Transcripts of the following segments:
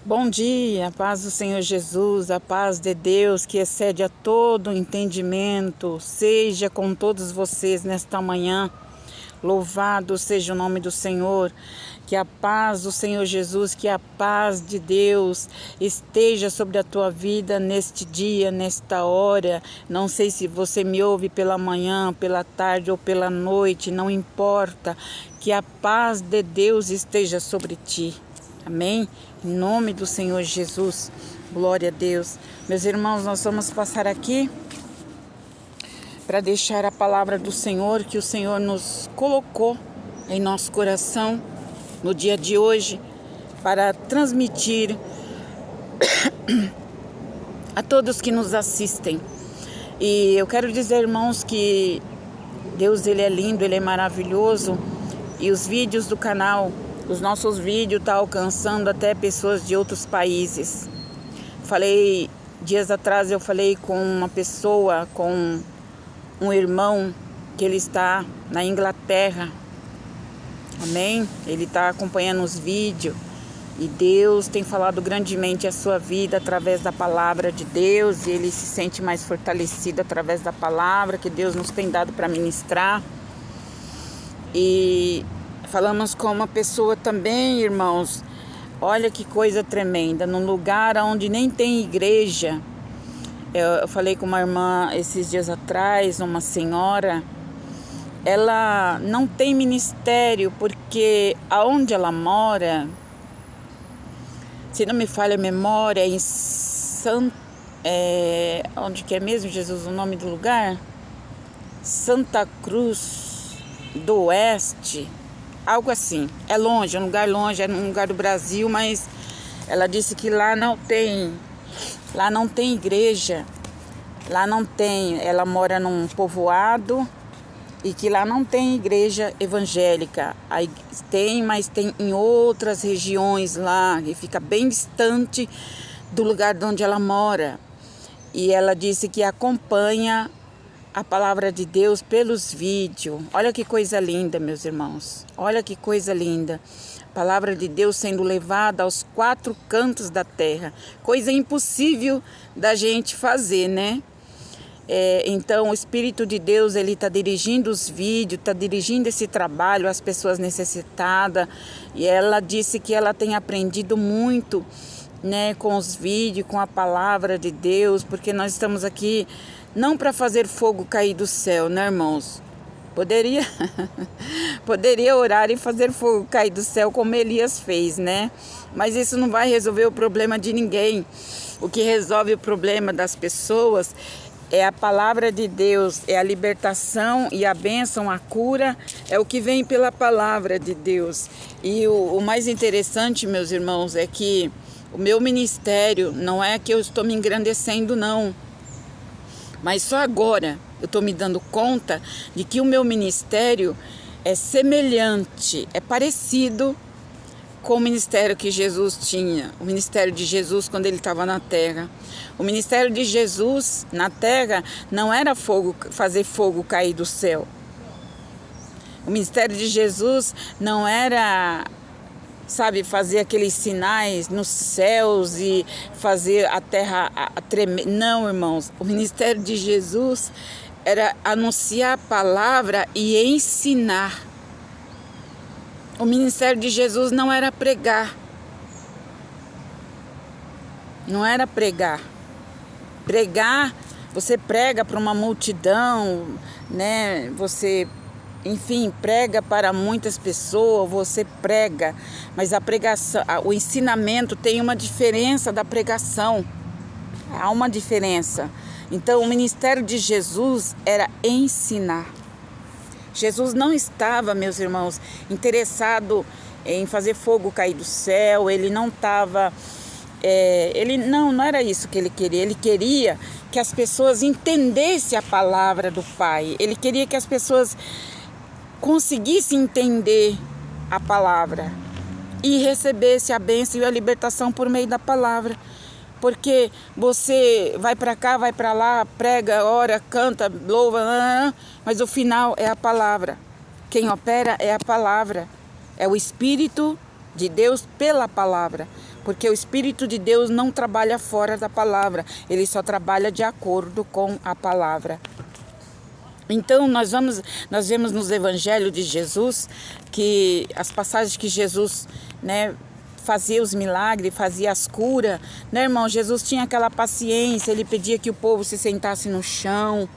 Bom dia, a paz do Senhor Jesus, a paz de Deus que excede a todo entendimento, seja com todos vocês nesta manhã. Louvado seja o nome do Senhor, que a paz do Senhor Jesus, que a paz de Deus esteja sobre a tua vida neste dia, nesta hora. Não sei se você me ouve pela manhã, pela tarde ou pela noite, não importa, que a paz de Deus esteja sobre ti. Amém? Em nome do Senhor Jesus, glória a Deus. Meus irmãos, nós vamos passar aqui para deixar a palavra do Senhor que o Senhor nos colocou em nosso coração no dia de hoje para transmitir a todos que nos assistem. E eu quero dizer, irmãos, que Deus, Ele é lindo, Ele é maravilhoso, e os vídeos do canal, os nossos vídeos estão alcançando até pessoas de outros países. Dias atrás eu falei com uma pessoa, com um irmão, que ele está na Inglaterra. Amém? Ele está acompanhando os vídeos e Deus tem falado grandemente a sua vida através da palavra de Deus, e ele se sente mais fortalecido através da palavra que Deus nos tem dado para ministrar. E falamos com uma pessoa também, irmãos, olha que coisa tremenda, num lugar onde nem tem igreja. Eu falei com uma irmã esses dias atrás, uma senhora, ela não tem ministério porque aonde ela mora, se não me falha a memória, em onde que é mesmo, Jesus, o nome do lugar? Santa Cruz do Oeste, algo assim. É longe, é um lugar longe, é um lugar do Brasil, mas ela disse que lá não tem igreja, lá não tem, ela mora num povoado e que lá não tem igreja evangélica. Aí tem, mas tem em outras regiões lá, e fica bem distante do lugar onde ela mora. E ela disse que acompanha a palavra de Deus pelos vídeos. Olha que coisa linda, meus irmãos. Olha que coisa linda. A palavra de Deus sendo levada aos 4 cantos da terra. Coisa impossível da gente fazer, né? Então, o Espírito de Deus, ele está dirigindo os vídeos, está dirigindo esse trabalho às pessoas necessitadas. E ela disse que ela tem aprendido muito, né, com os vídeos, com a palavra de Deus, porque nós estamos aqui não para fazer fogo cair do céu, né, irmãos? Poderia orar e fazer fogo cair do céu como Elias fez, né? Mas isso não vai resolver o problema de ninguém. O que resolve o problema das pessoas é a palavra de Deus, é a libertação e a bênção, a cura, é o que vem pela palavra de Deus. E o mais interessante, meus irmãos, é que o meu ministério, não é que eu estou me engrandecendo, não. Mas só agora eu estou me dando conta de que o meu ministério é semelhante, é parecido com o ministério que Jesus tinha, o ministério de Jesus quando ele estava na terra. O ministério de Jesus na terra não era fazer fogo cair do céu. O ministério de Jesus não era, fazer aqueles sinais nos céus e fazer a terra tremer. Não, irmãos, o ministério de Jesus era anunciar a palavra e ensinar. O ministério de Jesus não era pregar. Não era pregar. Pregar, você prega para uma multidão, né? Você, enfim, prega para muitas pessoas, você prega. Mas a pregação, o ensinamento tem uma diferença da pregação. Há uma diferença. Então, o ministério de Jesus era ensinar. Jesus não estava, meus irmãos, interessado em fazer fogo cair do céu. Ele não estava... não era isso que ele queria. Ele queria que as pessoas entendessem a palavra do Pai. Ele queria que as pessoas conseguissem entender a palavra e recebessem a bênção e a libertação por meio da palavra. Porque você vai para cá, vai para lá, prega, ora, canta, louva, mas o final é a palavra. Quem opera é a palavra, é o Espírito de Deus pela palavra, porque o Espírito de Deus não trabalha fora da palavra, ele só trabalha de acordo com a palavra. Então nós vemos nos evangelhos de Jesus que as passagens que Jesus, fazia os milagres, fazia as curas, irmão? Jesus tinha aquela paciência, ele pedia que o povo se sentasse no chão,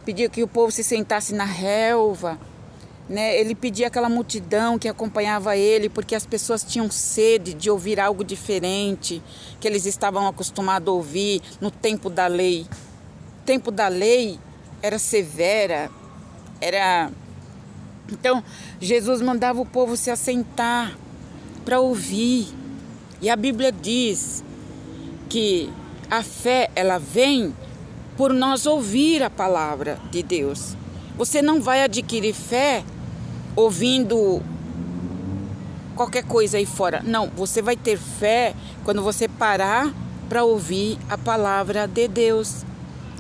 pedia que o povo se sentasse na relva, ele pedia aquela multidão que acompanhava ele, porque as pessoas tinham sede de ouvir algo diferente, que eles estavam acostumados a ouvir no tempo da lei. O tempo da lei era severa, Então, Jesus mandava o povo se assentar para ouvir. E a Bíblia diz que a fé, ela vem por nós ouvir a palavra de Deus. Você não vai adquirir fé ouvindo qualquer coisa aí fora. Não, você vai ter fé quando você parar para ouvir a palavra de Deus.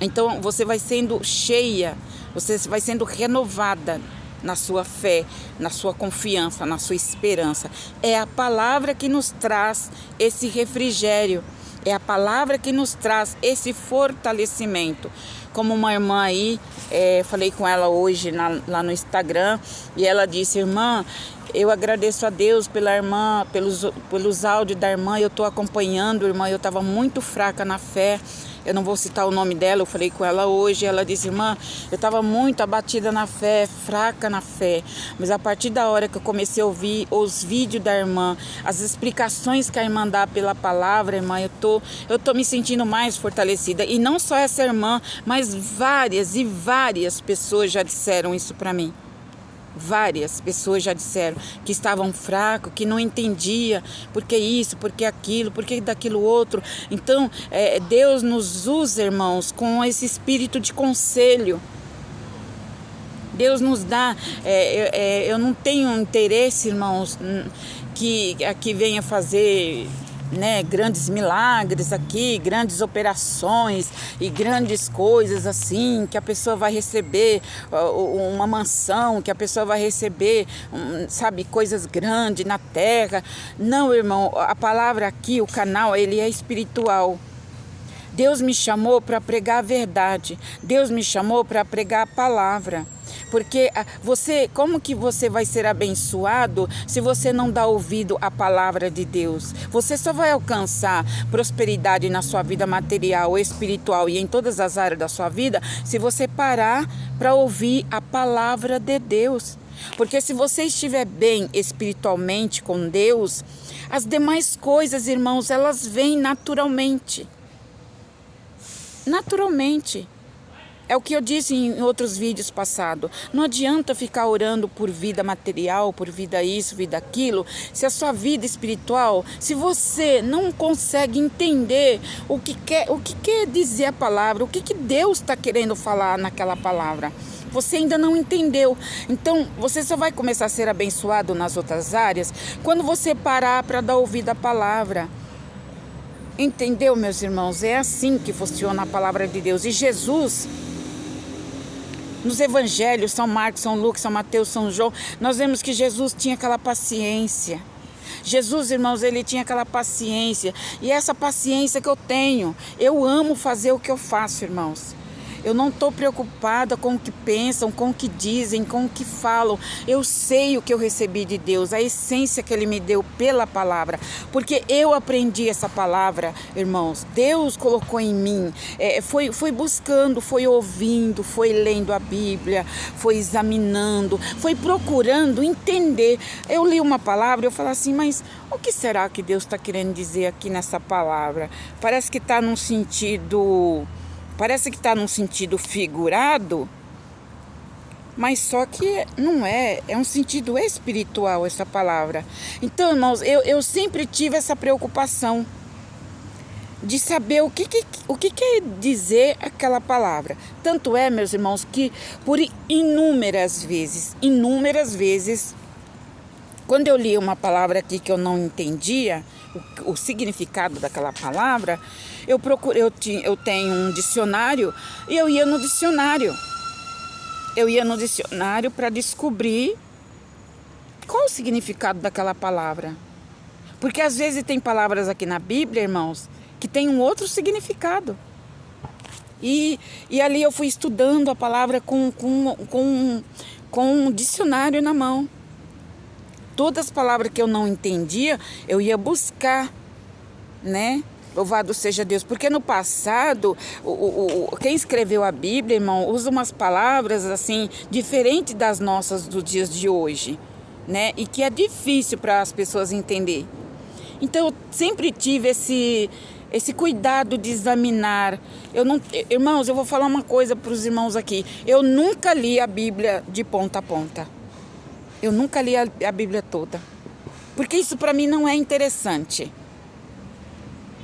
Então você vai sendo cheia, você vai sendo renovada na sua fé, na sua confiança, na sua esperança. É a palavra que nos traz esse refrigério, é a palavra que nos traz esse fortalecimento. Como uma irmã aí, falei com ela hoje lá no Instagram, e ela disse: irmã, eu agradeço a Deus pela irmã, pelos áudios da irmã, eu estou acompanhando, irmã, eu estava muito fraca na fé. Eu não vou citar o nome dela, eu falei com ela hoje, ela disse: irmã, eu estava muito abatida na fé, fraca na fé, mas a partir da hora que eu comecei a ouvir os vídeos da irmã, as explicações que a irmã dá pela palavra, irmã, eu tô me sentindo mais fortalecida. E não só essa irmã, mas várias e várias pessoas já disseram isso para mim. Várias pessoas já disseram que estavam fracos, que não entendia por que isso, por que aquilo, por que daquilo outro. Então, Deus nos usa, irmãos, com esse espírito de conselho. Deus nos dá, eu não tenho interesse, irmãos, que aqui venha fazer grandes milagres aqui, grandes operações e grandes coisas assim, que a pessoa vai receber uma mansão, que a pessoa vai receber, coisas grandes na terra. Não, irmão, a palavra aqui, o canal, ele é espiritual. Deus me chamou para pregar a verdade. Deus me chamou para pregar a palavra. Porque como que você vai ser abençoado se você não dá ouvido à palavra de Deus? Você só vai alcançar prosperidade na sua vida material, espiritual e em todas as áreas da sua vida se você parar para ouvir a palavra de Deus. Porque se você estiver bem espiritualmente com Deus, as demais coisas, irmãos, elas vêm naturalmente. Naturalmente. É o que eu disse em outros vídeos passados. Não adianta ficar orando por vida material, por vida isso, vida aquilo, se a sua vida espiritual, se você não consegue entender o que quer dizer a palavra, o que Deus está querendo falar naquela palavra. Você ainda não entendeu. Então, você só vai começar a ser abençoado nas outras áreas quando você parar para dar ouvido à palavra. Entendeu, meus irmãos? É assim que funciona a palavra de Deus. E Jesus, nos evangelhos, São Marcos, São Lucas, São Mateus, São João, nós vemos que Jesus tinha aquela paciência. Jesus, irmãos, ele tinha aquela paciência. E essa paciência que eu tenho, eu amo fazer o que eu faço, irmãos. Eu não estou preocupada com o que pensam, com o que dizem, com o que falam. Eu sei o que eu recebi de Deus, a essência que Ele me deu pela palavra. Porque eu aprendi essa palavra, irmãos. Deus colocou em mim. Foi buscando, foi ouvindo, foi lendo a Bíblia, foi examinando, foi procurando entender. Eu li uma palavra e eu falo assim, mas o que será que Deus está querendo dizer aqui nessa palavra? Parece que está num sentido figurado, mas só que não é um sentido espiritual essa palavra. Então, irmãos, eu sempre tive essa preocupação de saber o que quer dizer aquela palavra. Tanto é, meus irmãos, que por inúmeras vezes, quando eu li uma palavra aqui que eu não entendia o significado daquela palavra, eu tenho um dicionário e eu ia no dicionário. Eu ia no dicionário para descobrir Qual o significado daquela palavra? Porque às vezes tem palavras aqui na Bíblia, irmãos, que tem um outro significado. E ali eu fui estudando a palavra com um dicionário na mão. Todas as palavras que eu não entendia, eu ia buscar, né? Louvado seja Deus. Porque no passado, quem escreveu a Bíblia, irmão, usa umas palavras assim, diferentes das nossas dos dias de hoje, né? E que é difícil para as pessoas entenderem. Então, eu sempre tive esse cuidado de examinar. Irmãos, eu vou falar uma coisa para os irmãos aqui. Eu nunca li a Bíblia de ponta a ponta. Eu nunca li a Bíblia toda. Porque isso para mim não é interessante.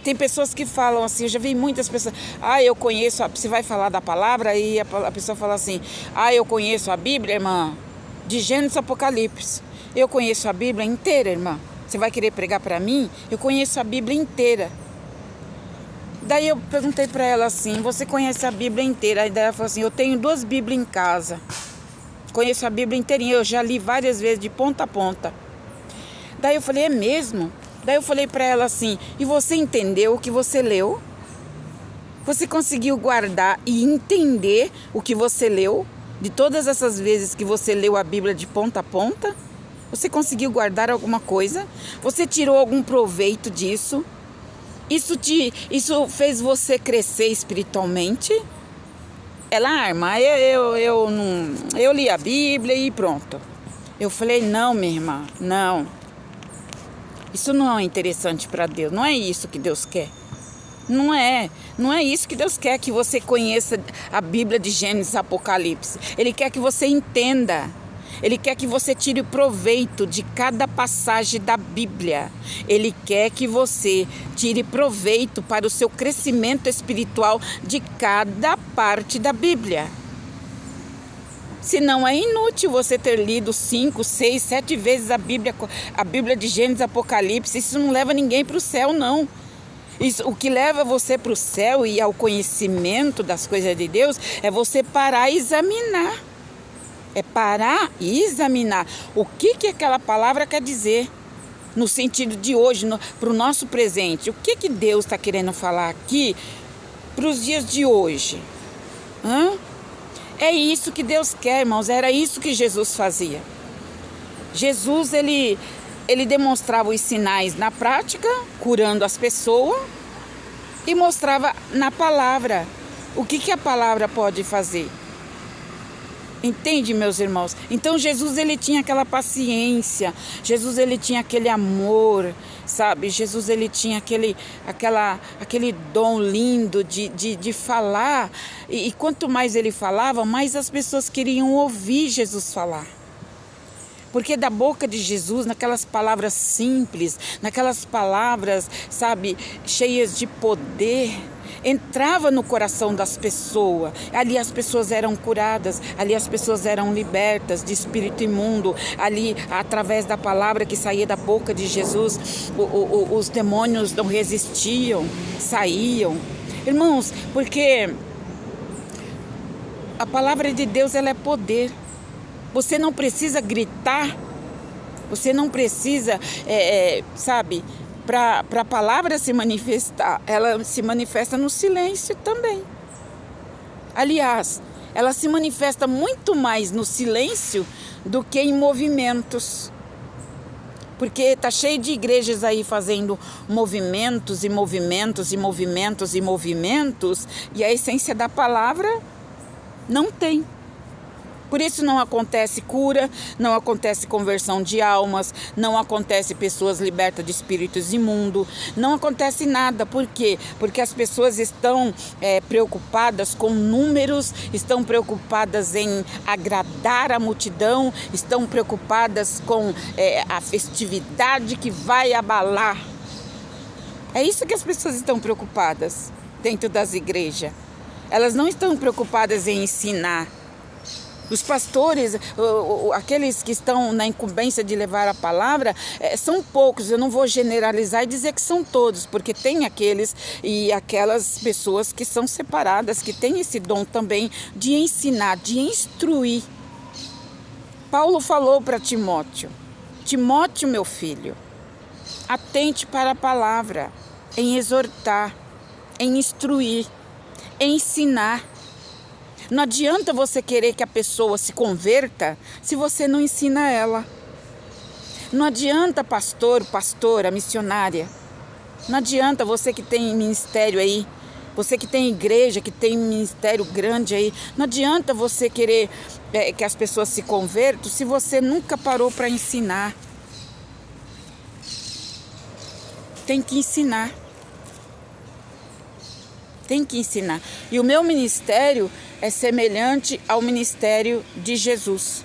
Tem pessoas que falam assim, eu já vi muitas pessoas, eu conheço, você vai falar da palavra e a pessoa fala assim, eu conheço a Bíblia, irmã, de Gênesis a Apocalipse. Eu conheço a Bíblia inteira, irmã. Você vai querer pregar para mim? Eu conheço a Bíblia inteira. Daí eu perguntei para ela assim, você conhece a Bíblia inteira? Aí ela falou assim, eu tenho 2 Bíblias em casa. Conheço a Bíblia inteirinha, eu já li várias vezes de ponta a ponta. Daí eu falei, é mesmo? Daí eu falei para ela assim, e você entendeu o que você leu? Você conseguiu guardar e entender o que você leu? De todas essas vezes que você leu a Bíblia de ponta a ponta? Você conseguiu guardar alguma coisa? Você tirou algum proveito disso? Isso fez você crescer espiritualmente? Ela, irmã, eu li a Bíblia e pronto. Eu falei, não, minha irmã, não. Isso não é interessante para Deus, não é isso que Deus quer. Não é isso que Deus quer, que você conheça a Bíblia de Gênesis e Apocalipse. Ele quer que você entenda. Ele quer que você tire proveito de cada passagem da Bíblia. Ele quer que você tire proveito para o seu crescimento espiritual de cada parte da Bíblia. Senão é inútil você ter lido 5, 6, 7 vezes a Bíblia de Gênesis e Apocalipse. Isso não leva ninguém para o céu, não. O que leva você para o céu e ao conhecimento das coisas de Deus é você parar e examinar. É parar e examinar o que aquela palavra quer dizer no sentido de hoje, para o nosso presente. O que Deus está querendo falar aqui para os dias de hoje? É isso que Deus quer, irmãos. Era isso que Jesus fazia. Jesus, ele demonstrava os sinais na prática, curando as pessoas, e mostrava na palavra o que a palavra pode fazer. Entende, meus irmãos? Então Jesus, ele tinha aquela paciência, Jesus, ele tinha aquele amor, sabe? Jesus, ele tinha aquele dom lindo de falar, e quanto mais ele falava, mais as pessoas queriam ouvir Jesus falar. Porque da boca de Jesus, naquelas palavras simples, naquelas palavras, sabe, cheias de poder, entrava no coração das pessoas. Ali as pessoas eram curadas, ali as pessoas eram libertas de espírito imundo. Ali, através da palavra que saía da boca de Jesus, os demônios não resistiam, saíam. Irmãos, porque a palavra de Deus, ela é poder. Você não precisa gritar, você não precisa, sabe, para a palavra se manifestar, ela se manifesta no silêncio também. Aliás, ela se manifesta muito mais no silêncio do que em movimentos. Porque está cheio de igrejas aí fazendo movimentos e movimentos e movimentos e movimentos, e a essência da palavra não tem. Por isso não acontece cura, não acontece conversão de almas, não acontece pessoas libertas de espíritos imundos, não acontece nada. Por quê? Porque as pessoas estão preocupadas com números, estão preocupadas em agradar a multidão, estão preocupadas com a festividade que vai abalar. É isso que as pessoas estão preocupadas dentro das igrejas. Elas não estão preocupadas em ensinar. Os pastores, aqueles que estão na incumbência de levar a palavra, são poucos. Eu não vou generalizar e dizer que são todos, porque tem aqueles e aquelas pessoas que são separadas, que têm esse dom também de ensinar, de instruir. Paulo falou para Timóteo, Timóteo, meu filho, atente para a palavra, em exortar, em instruir, em ensinar. Não adianta você querer que a pessoa se converta se você não ensina ela. Não adianta, pastor, pastora, missionária. Não adianta você que tem ministério aí, você que tem igreja, que tem ministério grande aí. Não adianta você querer que as pessoas se convertam se você nunca parou para ensinar. Tem que ensinar. Tem que ensinar. E o meu ministério é semelhante ao ministério de Jesus.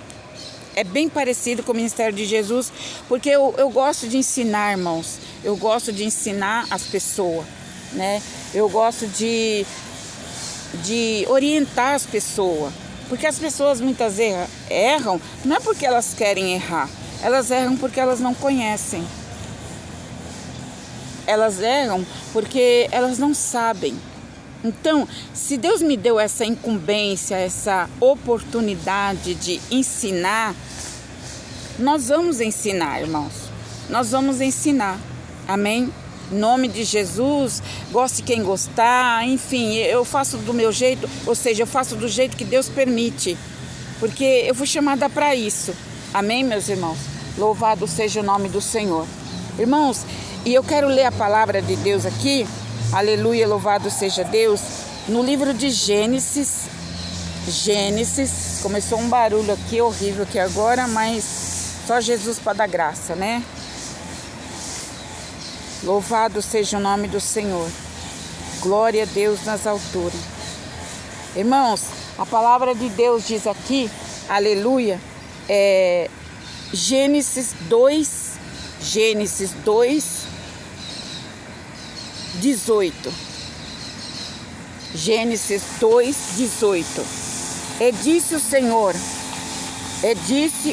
É bem parecido com o ministério de Jesus, porque eu gosto de ensinar, irmãos. Eu gosto de ensinar as pessoas, né? Eu gosto de orientar as pessoas. Porque as pessoas muitas vezes erram, não é porque elas querem errar. Elas erram porque elas não conhecem. Elas erram porque elas não sabem. Então, se Deus me deu essa incumbência, essa oportunidade de ensinar, nós vamos ensinar, irmãos. Nós vamos ensinar. Amém? Em nome de Jesus, goste quem gostar, enfim, eu faço do meu jeito, ou seja, eu faço do jeito que Deus permite, porque eu fui chamada para isso. Amém, meus irmãos? Louvado seja o nome do Senhor. Irmãos, e eu quero ler a palavra de Deus aqui. Aleluia, louvado seja Deus. No livro de Gênesis, começou um barulho aqui horrível aqui agora, mas só Jesus para dar graça, né? Louvado seja o nome do Senhor. Glória a Deus nas alturas. Irmãos, a palavra de Deus diz aqui, aleluia, Gênesis 2, 18. Gênesis 2, 18. E disse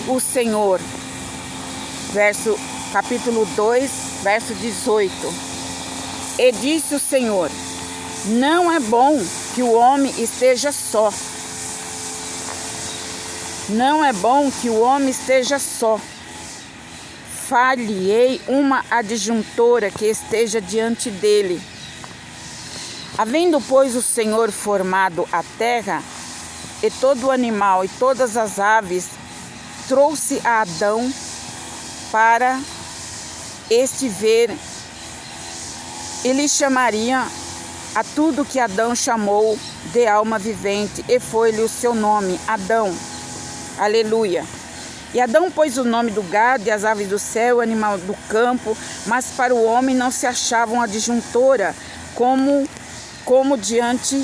o Senhor, capítulo 2, verso 18. E disse o Senhor: não é bom que o homem esteja só. Não é bom que o homem esteja só. Far-lhe-ei uma adjuntora que esteja diante dele. Havendo, pois, o Senhor formado a terra, e todo o animal e todas as aves, trouxe a Adão para este ver, e lhe chamaria a tudo que Adão chamou de alma vivente, e foi-lhe o seu nome, Adão. Aleluia. E Adão pôs o nome do gado e as aves do céu, o animal do campo, mas para o homem não se achava uma adjuntora como diante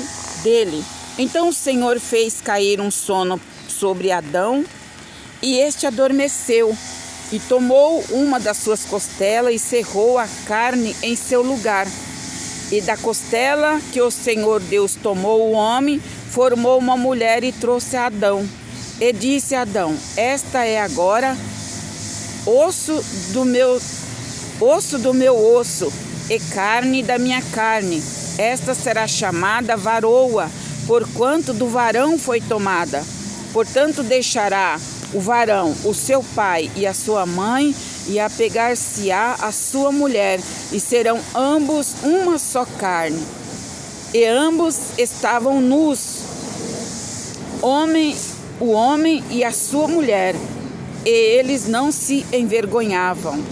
dele. Então o Senhor fez cair um sono sobre Adão, e este adormeceu, e tomou uma das suas costelas e cerrou a carne em seu lugar. E da costela que o Senhor Deus tomou o homem, formou uma mulher e trouxe a Adão. E disse a Adão: esta é agora osso do meu osso e carne da minha carne. Esta será chamada varoa, porquanto do varão foi tomada. Portanto deixará o varão o seu pai e a sua mãe, e apegar-se-á a sua mulher, e serão ambos uma só carne. E ambos estavam nus, o homem e a sua mulher, e eles não se envergonhavam.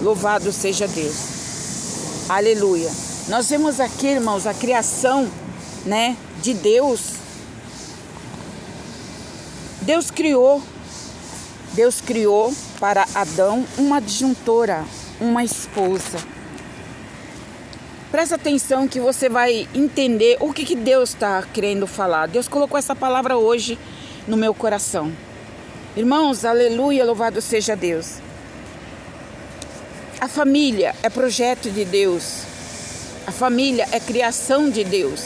Louvado seja Deus. Aleluia. Nós vemos aqui, irmãos, a criação, né, de Deus. Deus criou para Adão uma adjuntora, uma esposa. Presta atenção que você vai entender o que Deus está querendo falar. Deus colocou essa palavra hoje no meu coração. Irmãos, aleluia, louvado seja Deus. A família é projeto de Deus. A família é criação de Deus.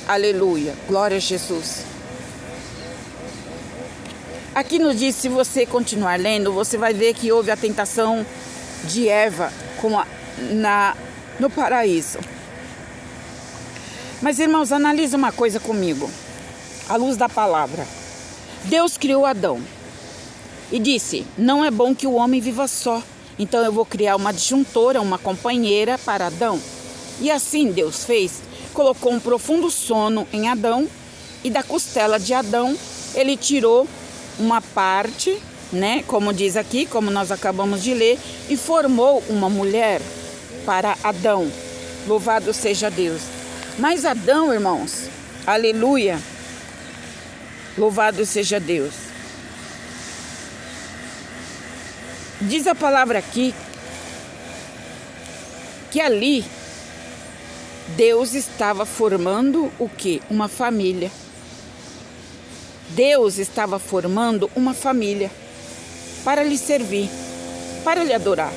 Aleluia, glória a Jesus. Aqui nos diz, se você continuar lendo, você vai ver que houve a tentação de Eva no paraíso. Mas, irmãos, analisa uma coisa comigo, à luz da palavra. Deus criou Adão. e disse: não é bom que o homem viva só. Então eu vou criar uma adjuntora, uma companheira para Adão. E assim Deus fez. Colocou um profundo sono em Adão, e da costela de Adão ele tirou uma parte, né, como diz aqui, como nós acabamos de ler, e formou uma mulher para Adão. Louvado seja Deus. Mas Adão, irmãos, aleluia, louvado seja Deus. Diz a palavra aqui que ali Deus estava formando o quê? Uma família. Deus estava formando uma família para lhe servir, para lhe adorar.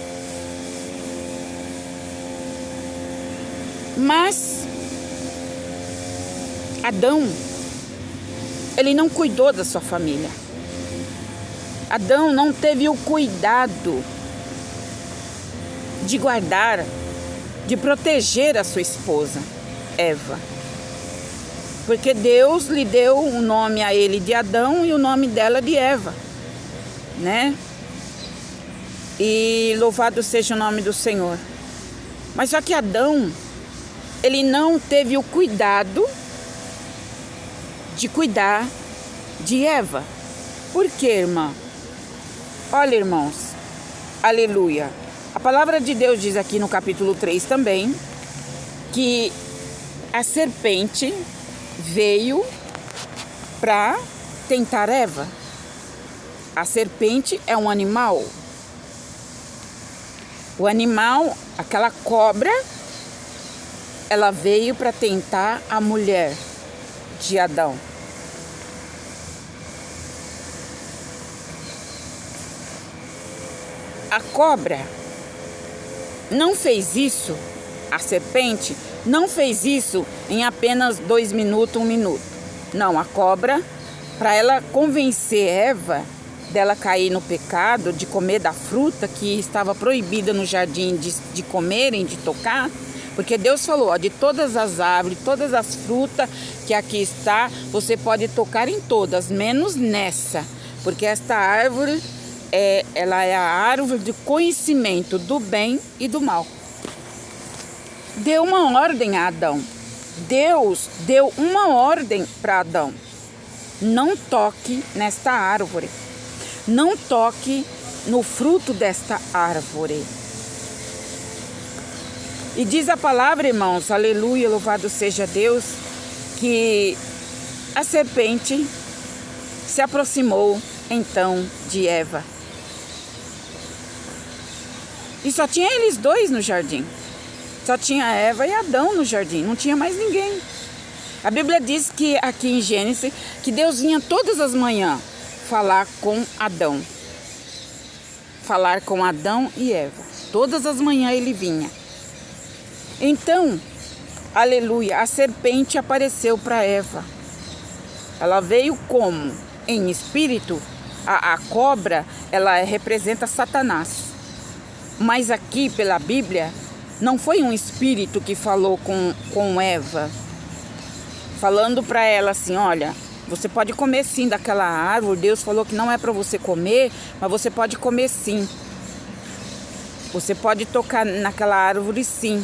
Mas Adão, ele não cuidou da sua família. Adão não teve o cuidado de guardar, de proteger a sua esposa, Eva. Porque Deus lhe deu o nome a ele de Adão e o nome dela de Eva, né? E louvado seja o nome do Senhor. Mas só que Adão, ele não teve o cuidado de cuidar de Eva. Por quê, irmã? Olha, irmãos, aleluia. A palavra de Deus diz aqui no capítulo 3 também, que a serpente veio para tentar Eva. A serpente é um animal. O animal, aquela cobra, ela veio para tentar a mulher de Adão. A cobra não fez isso, a serpente não fez isso em apenas 2 minutos, 1 minuto. Não, a cobra, para ela convencer Eva dela cair no pecado, de comer da fruta que estava proibida no jardim de comerem, de tocar, porque Deus falou, ó, de todas as árvores, todas as frutas que aqui está, você pode tocar em todas, menos nessa, porque esta árvore ela é a árvore de conhecimento do bem e do mal. Deu uma ordem a Adão. Deus deu uma ordem para Adão. Não toque nesta árvore. Não toque no fruto desta árvore. E diz a palavra, irmãos, aleluia, louvado seja Deus, que a serpente se aproximou então de Eva. E só tinha eles dois no jardim. Só tinha Eva e Adão no jardim, não tinha mais ninguém. A Bíblia diz que aqui em Gênesis, que Deus vinha todas as manhãs falar com Adão. Falar com Adão e Eva. Todas as manhãs ele vinha. Então, aleluia, a serpente apareceu para Eva. Ela veio como? Em espírito. A cobra, ela representa Satanás. Mas aqui, pela Bíblia, não foi um espírito que falou com Eva, falando para ela assim, olha, você pode comer sim daquela árvore, Deus falou que não é para você comer, mas você pode comer sim. Você pode tocar naquela árvore sim.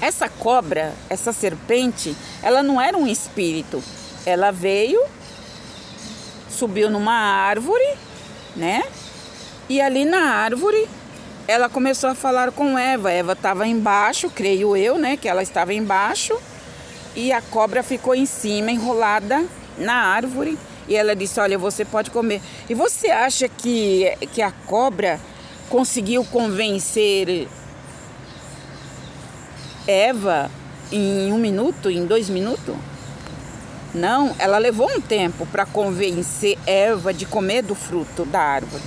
Essa cobra, essa serpente, ela não era um espírito. Ela veio, subiu numa árvore, né? E ali na árvore, ela começou a falar com Eva. Eva estava embaixo, creio eu, né? Que ela estava embaixo. E a cobra ficou em cima, enrolada na árvore. E ela disse, olha, você pode comer. E você acha que a cobra conseguiu convencer Eva em 1 minuto, em 2 minutos? Não, ela levou um tempo para convencer Eva de comer do fruto da árvore.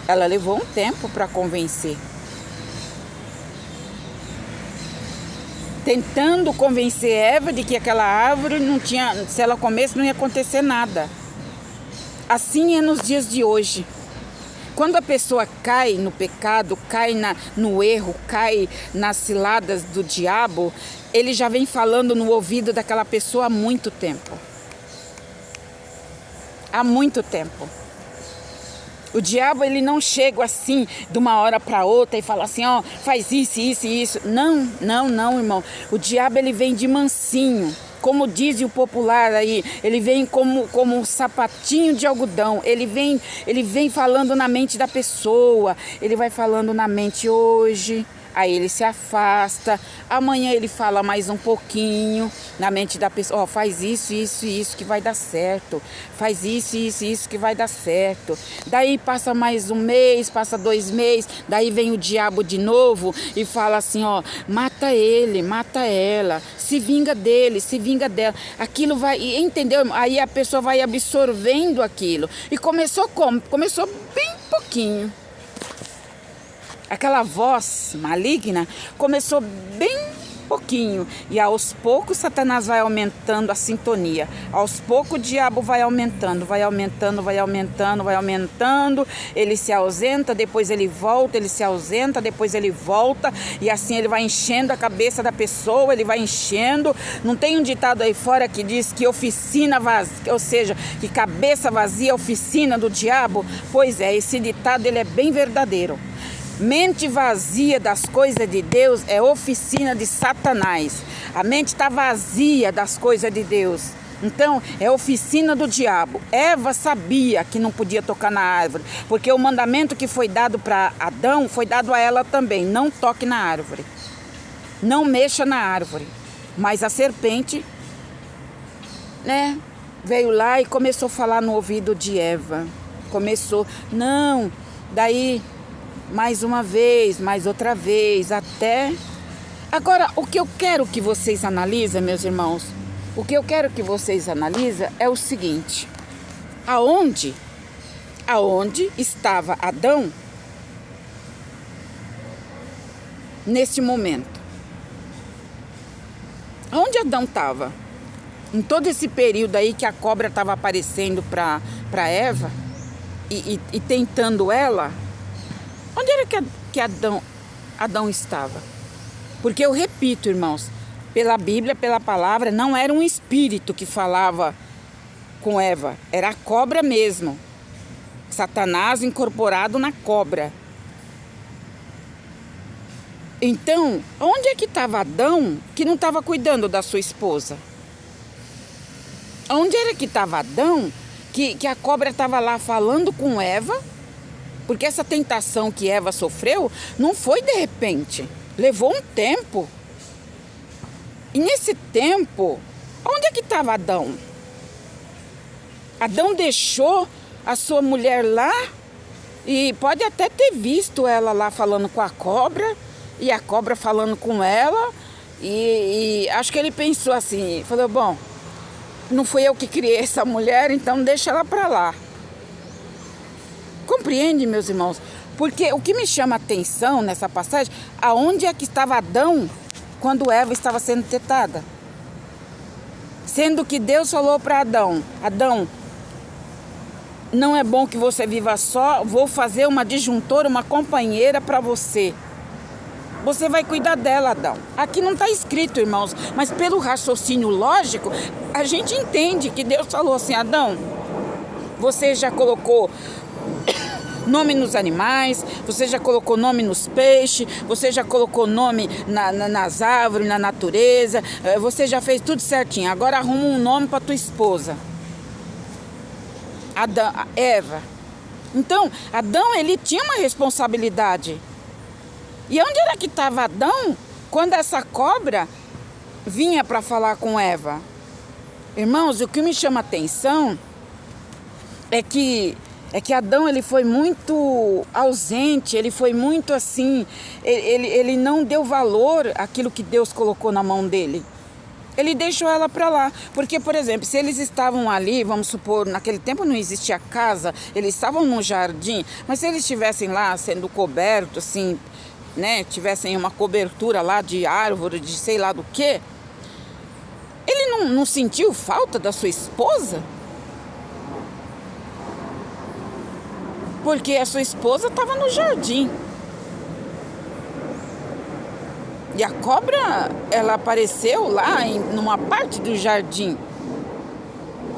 Ela levou um tempo para convencer. Tentando convencer Eva de que aquela árvore não tinha, se ela comesse não ia acontecer nada. Assim é nos dias de hoje. Quando a pessoa cai no pecado, cai no erro, cai nas ciladas do diabo, ele já vem falando no ouvido daquela pessoa há muito tempo. Há muito tempo. O diabo, ele não chega assim de uma hora para outra e fala assim, ó, faz isso, isso e isso. Não, não, não, irmão. O diabo, ele vem de mansinho. Como diz o popular aí, ele vem como um sapatinho de algodão. Ele vem falando na mente da pessoa. Ele vai falando na mente hoje. Aí ele se afasta, amanhã ele fala mais um pouquinho na mente da pessoa, ó, faz isso, isso e isso que vai dar certo, faz isso, isso e isso que vai dar certo. Daí passa mais um mês, passa 2 meses, daí vem o diabo de novo e fala assim, ó, mata ele, mata ela, se vinga dele, se vinga dela. Aquilo vai, entendeu? Aí a pessoa vai absorvendo aquilo. E começou como? Começou bem pouquinho. Aquela voz maligna começou bem pouquinho e aos poucos Satanás vai aumentando a sintonia. Aos poucos o diabo vai aumentando, vai aumentando, vai aumentando, vai aumentando. Ele se ausenta, depois ele volta, ele se ausenta, depois ele volta e assim ele vai enchendo a cabeça da pessoa, ele vai enchendo. Não tem um ditado aí fora que diz que oficina vazia, ou seja, que cabeça vazia é oficina do diabo? Pois é, esse ditado ele é bem verdadeiro. Mente vazia das coisas de Deus é oficina de Satanás. A mente está vazia das coisas de Deus. Então, é oficina do diabo. Eva sabia que não podia tocar na árvore, porque o mandamento que foi dado para Adão foi dado a ela também. Não toque na árvore. Não mexa na árvore. Mas a serpente, né, veio lá e começou a falar no ouvido de Eva. Começou, não, daí... mais uma vez, mais outra vez, até... Agora, o que eu quero que vocês analisem, meus irmãos, o que eu quero que vocês analisem é o seguinte. Aonde estava Adão neste momento? Aonde Adão estava? Em todo esse período aí que a cobra estava aparecendo para Eva e tentando ela... Onde era que Adão estava? Porque eu repito, irmãos, pela Bíblia, pela palavra, não era um espírito que falava com Eva, era a cobra mesmo. Satanás incorporado na cobra. Então, onde é que estava Adão que não estava cuidando da sua esposa? Onde era que estava Adão que a cobra estava lá falando com Eva? Porque essa tentação que Eva sofreu não foi de repente, levou um tempo. E nesse tempo, onde é que estava Adão? Adão deixou a sua mulher lá e pode até ter visto ela lá falando com a cobra e a cobra falando com ela. E acho que ele pensou assim, falou, bom, não fui eu que criei essa mulher, então deixa ela para lá. Compreende, meus irmãos? Porque o que me chama a atenção nessa passagem, aonde é que estava Adão quando Eva estava sendo tentada? Sendo que Deus falou para Adão, Adão, não é bom que você viva só, vou fazer uma disjuntora, uma companheira para você. Você vai cuidar dela, Adão. Aqui não está escrito, irmãos, mas pelo raciocínio lógico, a gente entende que Deus falou assim, Adão, você já colocou nome nos animais, você já colocou nome nos peixes, você já colocou nome nas árvores, na natureza, você já fez tudo certinho. Agora arruma um nome para tua esposa. Eva. Então, Adão, ele tinha uma responsabilidade. E onde era que estava Adão quando essa cobra vinha para falar com Eva? Irmãos, o que me chama a atenção é que Adão, ele foi muito ausente, ele foi muito assim, ele não deu valor àquilo que Deus colocou na mão dele. Ele deixou ela para lá, porque, por exemplo, se eles estavam ali, vamos supor, naquele tempo não existia casa, eles estavam num jardim, mas se eles estivessem lá sendo cobertos, assim, né, tivessem uma cobertura lá de árvore, de sei lá do que, ele não sentiu falta da sua esposa? Porque a sua esposa estava no jardim. E a cobra, ela apareceu lá numa parte do jardim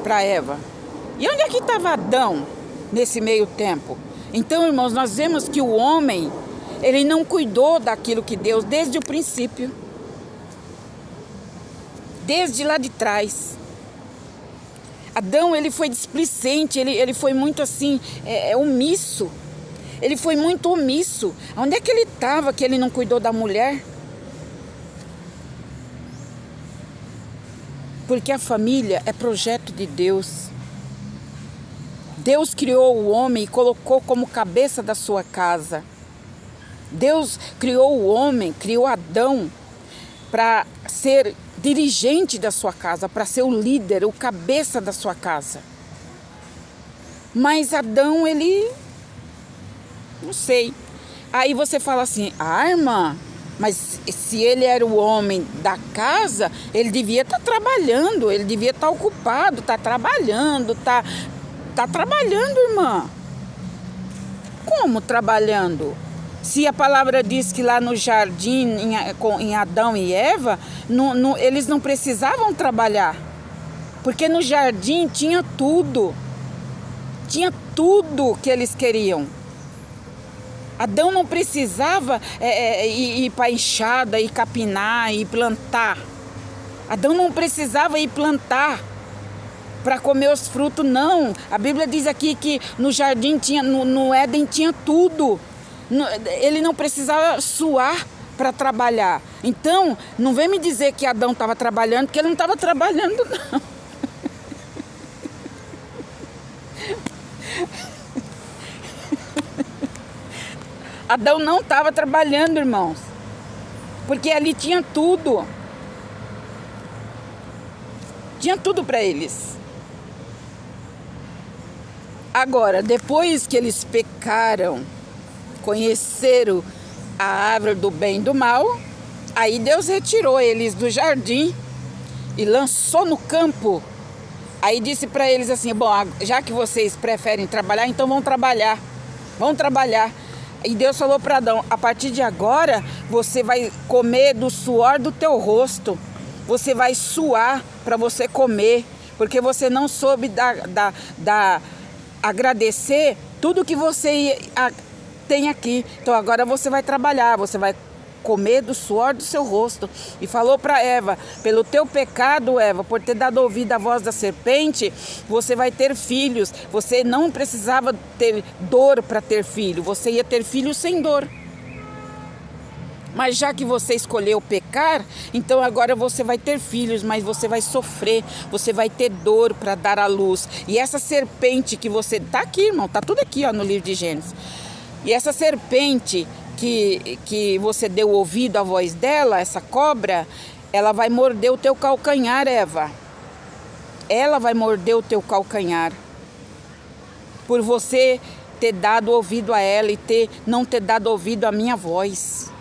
para Eva. E onde é que estava Adão nesse meio tempo? Então, irmãos, nós vemos que o homem, ele não cuidou daquilo que Deus, desde o princípio. Desde lá de trás. Adão, ele foi displicente, ele foi muito assim, omisso. Ele foi muito omisso. Onde é que ele estava que ele não cuidou da mulher? Porque a família é projeto de Deus. Deus criou o homem e colocou como cabeça da sua casa. Deus criou o homem, criou Adão para ser dirigente da sua casa, para ser o líder, o cabeça da sua casa. Mas Adão, ele... não sei. Aí você fala assim, irmã, mas se ele era o homem da casa, ele devia estar trabalhando, ele devia estar ocupado, tá trabalhando, tá trabalhando, irmã. Como trabalhando? Se a palavra diz que lá no jardim, em Adão e Eva, eles não precisavam trabalhar. Porque no jardim tinha tudo. Tinha tudo que eles queriam. Adão não precisava ir para a enxada, ir capinar, ir plantar. Adão não precisava ir plantar para comer os frutos, não. A Bíblia diz aqui que no jardim tinha, no Éden tinha tudo. Ele não precisava suar para trabalhar. Então, não vem me dizer que Adão estava trabalhando, porque ele não estava trabalhando, não. Adão não estava trabalhando, irmãos. Porque ali tinha tudo. Tinha tudo para eles. Agora, depois que eles pecaram, conheceram a árvore do bem e do mal, aí Deus retirou eles do jardim e lançou no campo. Aí disse para eles assim, bom, já que vocês preferem trabalhar, então vão trabalhar. Vão trabalhar. E Deus falou para Adão, a partir de agora, você vai comer do suor do teu rosto. Você vai suar para você comer, porque você não soube agradecer tudo que você tem aqui. Então agora você vai trabalhar, você vai comer do suor do seu rosto. E falou para Eva, pelo teu pecado, Eva, por ter dado ouvido à voz da serpente, você vai ter filhos. Você não precisava ter dor para ter filho, você ia ter filho sem dor. Mas já que você escolheu pecar, então agora você vai ter filhos, mas você vai sofrer, você vai ter dor para dar à luz. E essa serpente que você... Tá aqui, irmão, tá tudo aqui, ó, no livro de Gênesis. E essa serpente que você deu ouvido à voz dela, essa cobra, ela vai morder o teu calcanhar, Eva. Ela vai morder o teu calcanhar. Por você ter dado ouvido a ela e não ter dado ouvido à minha voz.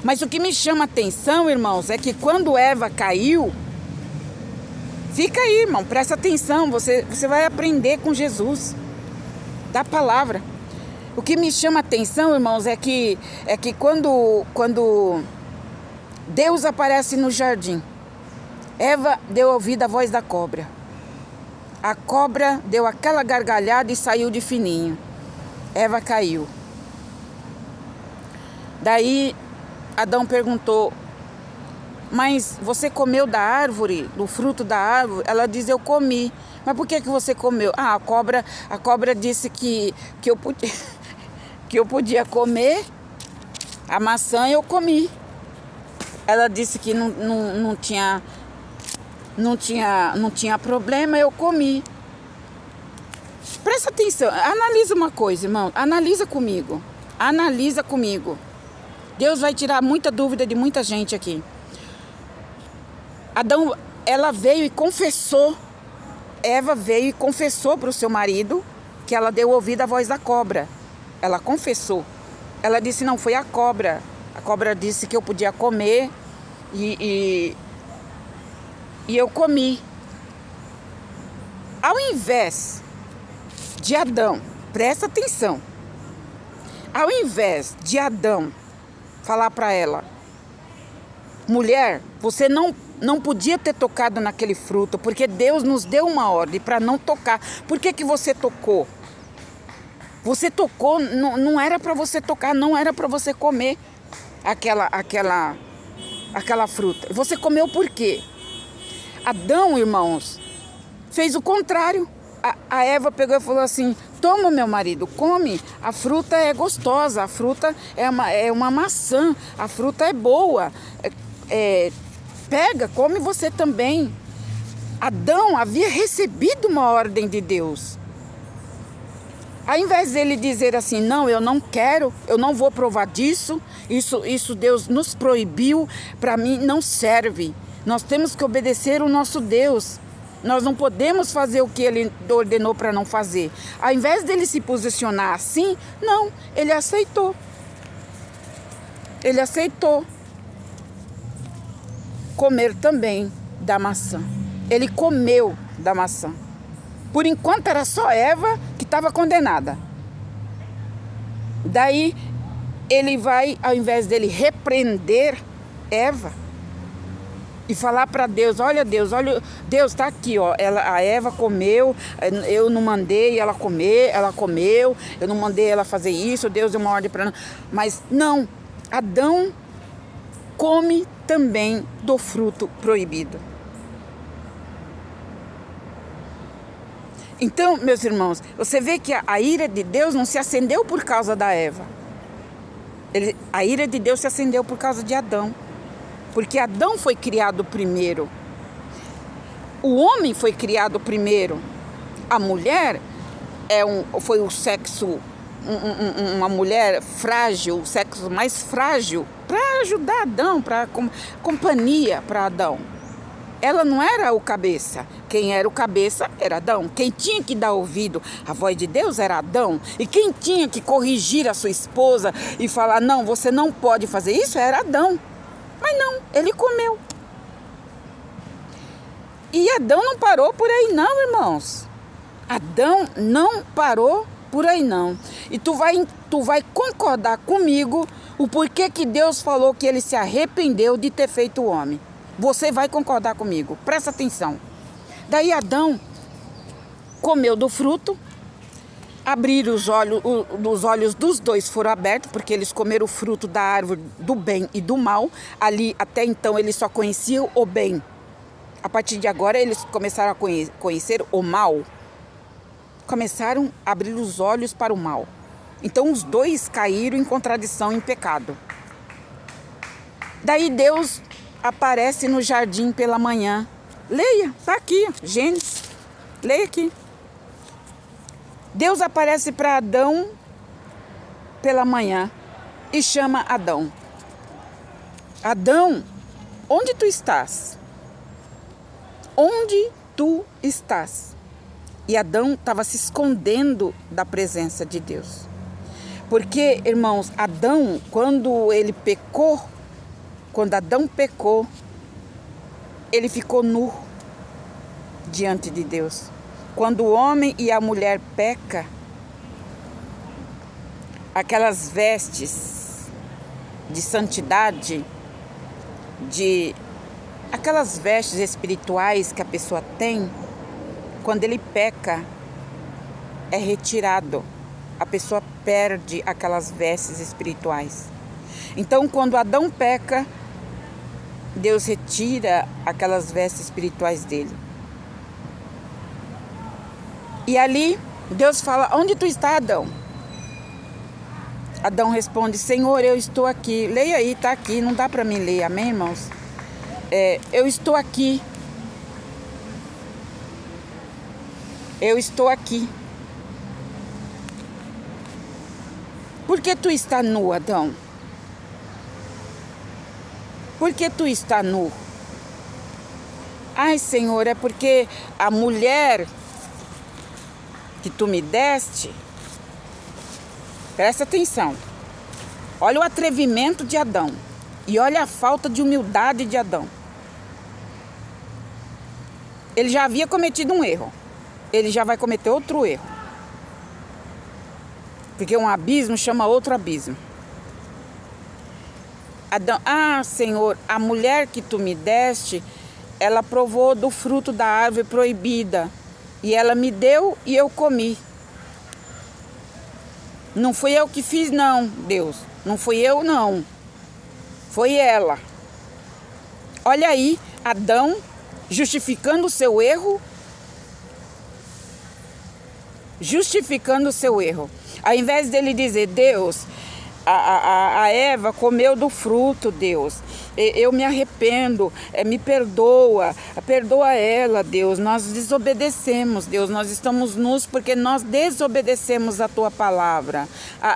Mas o que me chama a atenção, irmãos, é que quando Eva caiu, fica aí, irmão, presta atenção, você vai aprender com Jesus, da palavra. O que me chama a atenção, irmãos, é que quando Deus aparece no jardim, Eva deu ouvido à voz da cobra. A cobra deu aquela gargalhada e saiu de fininho. Eva caiu. Daí Adão perguntou, mas você comeu da árvore, do fruto da árvore? Ela diz, eu comi. Mas por que você comeu? A cobra disse que eu podia comer a maçã e eu comi. Ela disse que não tinha problema, eu comi. Presta atenção, analisa uma coisa, irmão, analisa comigo. Deus vai tirar muita dúvida de muita gente aqui. Adão, ela veio e confessou, Eva veio e confessou para o seu marido que ela deu ouvido à voz da cobra. Ela confessou. Ela disse, não, foi a cobra. A cobra disse que eu podia comer e eu comi. Ao invés de Adão, presta atenção, ao invés de Adão falar para ela, mulher, você não podia ter tocado naquele fruto, porque Deus nos deu uma ordem para não tocar. Por que você tocou? Você tocou, não era para você tocar, não era para você comer aquela fruta. Você comeu por quê? Adão, irmãos, fez o contrário. A Eva pegou e falou assim: toma, meu marido, come, a fruta é gostosa, a fruta é uma maçã, a fruta é boa, pega, come você também. Adão havia recebido uma ordem de Deus. Ao invés dele dizer assim: não, eu não quero, eu não vou provar disso, isso Deus nos proibiu, para mim não serve. Nós temos que obedecer o nosso Deus. Nós não podemos fazer o que ele ordenou para não fazer. Ao invés dele se posicionar assim, não, ele aceitou. Ele aceitou comer também da maçã. Ele comeu da maçã. Por enquanto era só Eva que estava condenada. Daí ele vai, ao invés dele repreender Eva e falar para Deus: olha Deus, está aqui, ó, a Eva comeu, eu não mandei ela comer, ela comeu, eu não mandei ela fazer isso, Deus deu uma ordem para ela. Mas não, Adão come também do fruto proibido. Então, meus irmãos, você vê que a ira de Deus não se acendeu por causa da Eva. A ira de Deus se acendeu por causa de Adão. Porque Adão foi criado primeiro. O homem foi criado primeiro. A mulher foi o sexo, uma mulher frágil, o sexo mais frágil, para ajudar Adão, para companhia para Adão. Ela não era o cabeça. Quem era o cabeça era Adão. Quem tinha que dar ouvido à voz de Deus era Adão. E quem tinha que corrigir a sua esposa e falar: não, você não pode fazer isso, era Adão. Mas não, ele comeu. E Adão não parou por aí não, irmãos. Adão não parou por aí não. E tu vai concordar comigo o porquê que Deus falou que ele se arrependeu de ter feito o homem. Você vai concordar comigo, presta atenção. Daí Adão comeu do fruto, abriram os olhos dos dois foram abertos, porque eles comeram o fruto da árvore do bem e do mal. Ali, até então, eles só conheciam o bem. A partir de agora, eles começaram a conhecer o mal. Começaram a abrir os olhos para o mal. Então, os dois caíram em contradição, em pecado. Daí Deus aparece no jardim pela manhã. Leia, está aqui, Gênesis. Leia aqui. Deus aparece para Adão pela manhã e chama Adão. Adão, onde tu estás? Onde tu estás? E Adão estava se escondendo da presença de Deus. Porque, irmãos, Adão, quando Adão pecou, ele ficou nu diante de Deus. Quando o homem e a mulher pecam, aquelas vestes de santidade, aquelas vestes espirituais que a pessoa tem, quando ele peca, é retirado. A pessoa perde aquelas vestes espirituais. Então, quando Adão peca, Deus retira aquelas vestes espirituais dele. E ali, Deus fala: onde tu está, Adão? Adão responde: Senhor, eu estou aqui. Leia aí, está aqui, não dá para mim ler, amém, irmãos? Eu estou aqui. Eu estou aqui. Por que tu está nu, Adão? Por que tu está nu? Ai, Senhor, é porque a mulher que tu me deste, presta atenção, olha o atrevimento de Adão e olha a falta de humildade de Adão. Ele já havia cometido um erro, ele já vai cometer outro erro, porque um abismo chama outro abismo. Adão: Senhor, a mulher que tu me deste, ela provou do fruto da árvore proibida. E ela me deu e eu comi. Não fui eu que fiz, não, Deus. Não fui eu, não. Foi ela. Olha aí, Adão justificando o seu erro. Justificando o seu erro. Ao invés dele dizer, Deus, a Eva comeu do fruto, Deus. Eu me arrependo, me perdoa ela, Deus. Nós desobedecemos, Deus. Nós estamos nus porque nós desobedecemos a tua palavra,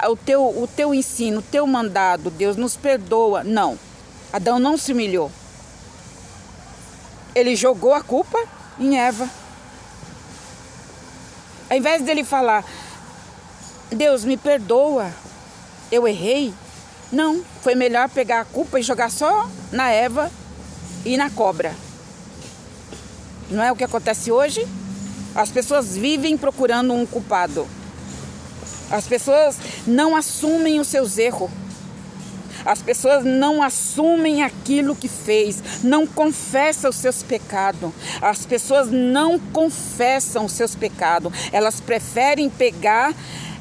o teu ensino, o teu mandado, Deus. Nos perdoa. Não, Adão não se humilhou. Ele jogou a culpa em Eva. Ao invés dele falar, Deus, me perdoa, eu errei. Não, foi melhor pegar a culpa e jogar só na Eva e na cobra. Não é o que acontece hoje? As pessoas vivem procurando um culpado. As pessoas não assumem os seus erros. As pessoas não assumem aquilo que fez, não confessam os seus pecados. As pessoas não confessam os seus pecados. Elas preferem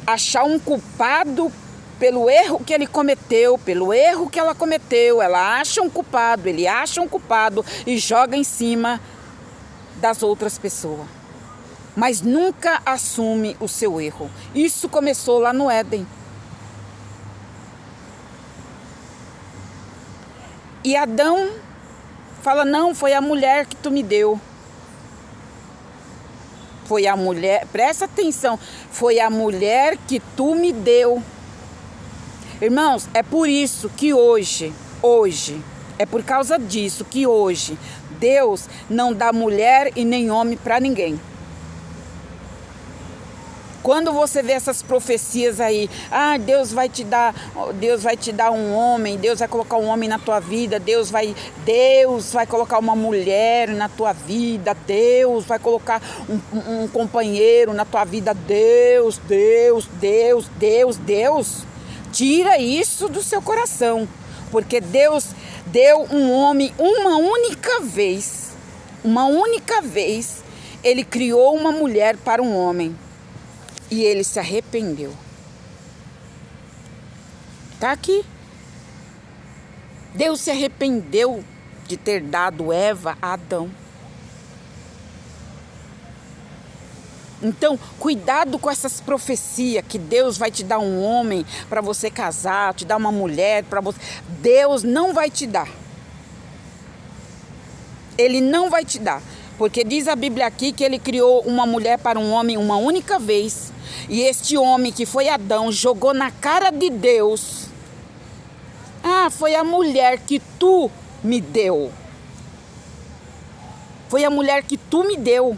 achar um culpado pelo erro que ele cometeu, pelo erro que ela cometeu. Ela acha um culpado, ele acha um culpado e joga em cima das outras pessoas. Mas nunca assume o seu erro. Isso começou lá no Éden. E Adão fala, não, foi a mulher que tu me deu. Foi a mulher, presta atenção, foi a mulher que tu me deu. Irmãos, é por isso que hoje, é por causa disso que hoje, Deus não dá mulher e nem homem para ninguém. Quando você vê essas profecias aí, Deus vai te dar um homem, Deus vai colocar um homem na tua vida, Deus vai colocar uma mulher na tua vida, Deus vai colocar um companheiro na tua vida, Deus. Tira isso do seu coração, porque Deus deu um homem uma única vez, Ele criou uma mulher para um homem. E ele se arrependeu. Está aqui. Deus se arrependeu de ter dado Eva a Adão. Então, cuidado com essas profecias que Deus vai te dar um homem para você casar, te dar uma mulher para você. Deus não vai te dar. Ele não vai te dar. Porque diz a Bíblia aqui que ele criou uma mulher para um homem uma única vez. E este homem, que foi Adão, jogou na cara de Deus. Foi a mulher que tu me deu. Foi a mulher que tu me deu.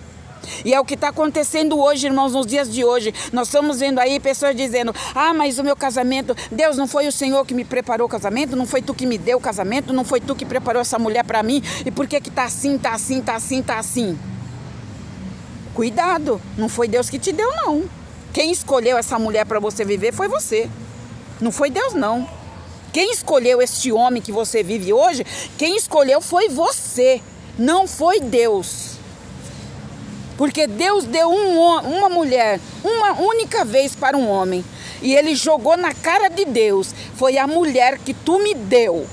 E é o que está acontecendo hoje, irmãos, nos dias de hoje. Nós estamos vendo aí pessoas dizendo, mas o meu casamento, Deus, não foi o Senhor que me preparou o casamento, não foi tu que me deu o casamento, não foi tu que preparou essa mulher para mim, e por que está assim? Cuidado, não foi Deus que te deu, não. Quem escolheu essa mulher para você viver foi você. Não foi Deus, não. Quem escolheu este homem que você vive hoje, quem escolheu foi você, não foi Deus. Porque Deus deu uma mulher, uma única vez para um homem. E ele jogou na cara de Deus. Foi a mulher que tu me deu.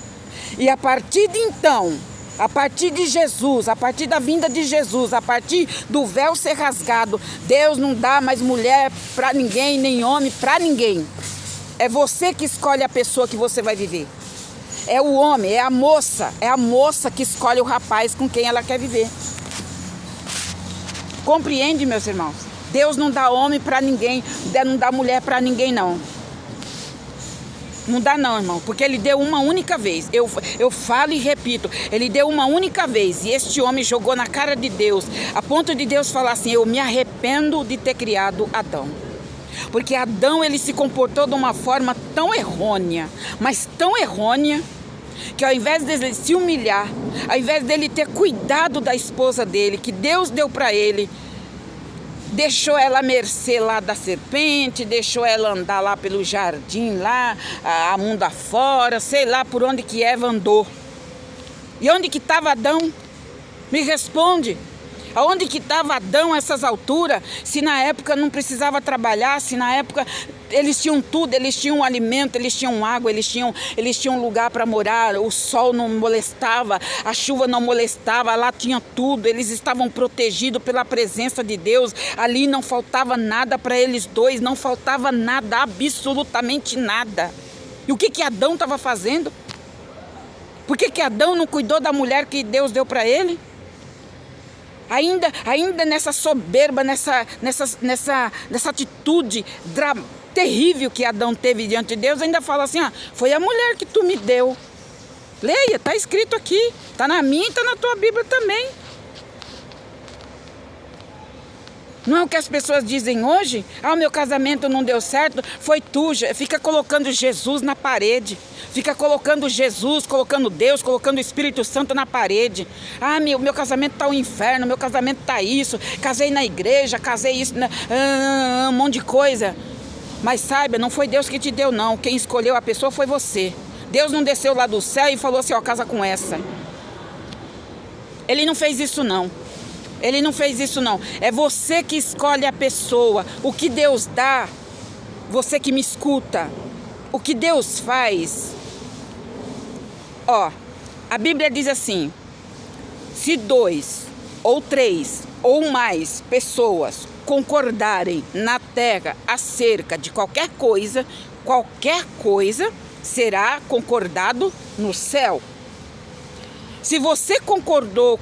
E a partir de então, a partir de Jesus, a partir da vinda de Jesus, a partir do véu ser rasgado, Deus não dá mais mulher para ninguém, nem homem para ninguém. É você que escolhe a pessoa que você vai viver. É o homem, é a moça que escolhe o rapaz com quem ela quer viver. Compreende, meus irmãos? Deus não dá homem para ninguém, não dá mulher para ninguém, não. Não dá não, irmão, porque ele deu uma única vez. Eu falo e repito, ele deu uma única vez. E este homem jogou na cara de Deus, a ponto de Deus falar assim, eu me arrependo de ter criado Adão. Porque Adão, ele se comportou de uma forma tão errônea, mas tão errônea, que ao invés dele se humilhar, ao invés dele ter cuidado da esposa dele, que Deus deu para ele, deixou ela à mercê lá da serpente, deixou ela andar lá pelo jardim, lá, a mundo afora, sei lá por onde que Eva andou. E onde que estava Adão? Me responde. Aonde que estava Adão a essas alturas? Se na época não precisava trabalhar, se na época eles tinham tudo, eles tinham alimento, eles tinham água, eles tinham lugar para morar, o sol não molestava, a chuva não molestava, lá tinha tudo, eles estavam protegidos pela presença de Deus, ali não faltava nada para eles dois, não faltava nada, absolutamente nada. E o que Adão estava fazendo? Por que Adão não cuidou da mulher que Deus deu para ele? Ainda nessa soberba, nessa atitude terrível que Adão teve diante de Deus, ainda fala assim, foi a mulher que tu me deu. Leia, está escrito aqui, está na minha e está na tua Bíblia também. Não é o que as pessoas dizem hoje? O meu casamento não deu certo, foi tu. Fica colocando Jesus na parede. Fica colocando Jesus, colocando Deus, colocando o Espírito Santo na parede. Meu casamento está um inferno, meu casamento está isso. Casei na igreja, casei isso, um monte de coisa. Mas saiba, não foi Deus que te deu não. Quem escolheu a pessoa foi você. Deus não desceu lá do céu e falou assim, casa com essa. Ele não fez isso não. Ele não fez isso não. É você que escolhe a pessoa. O que Deus dá, você que me escuta. O que Deus faz. A Bíblia diz assim, se 2 ou 3 ou mais pessoas concordarem na terra acerca de qualquer coisa será concordado no céu. Se você concordou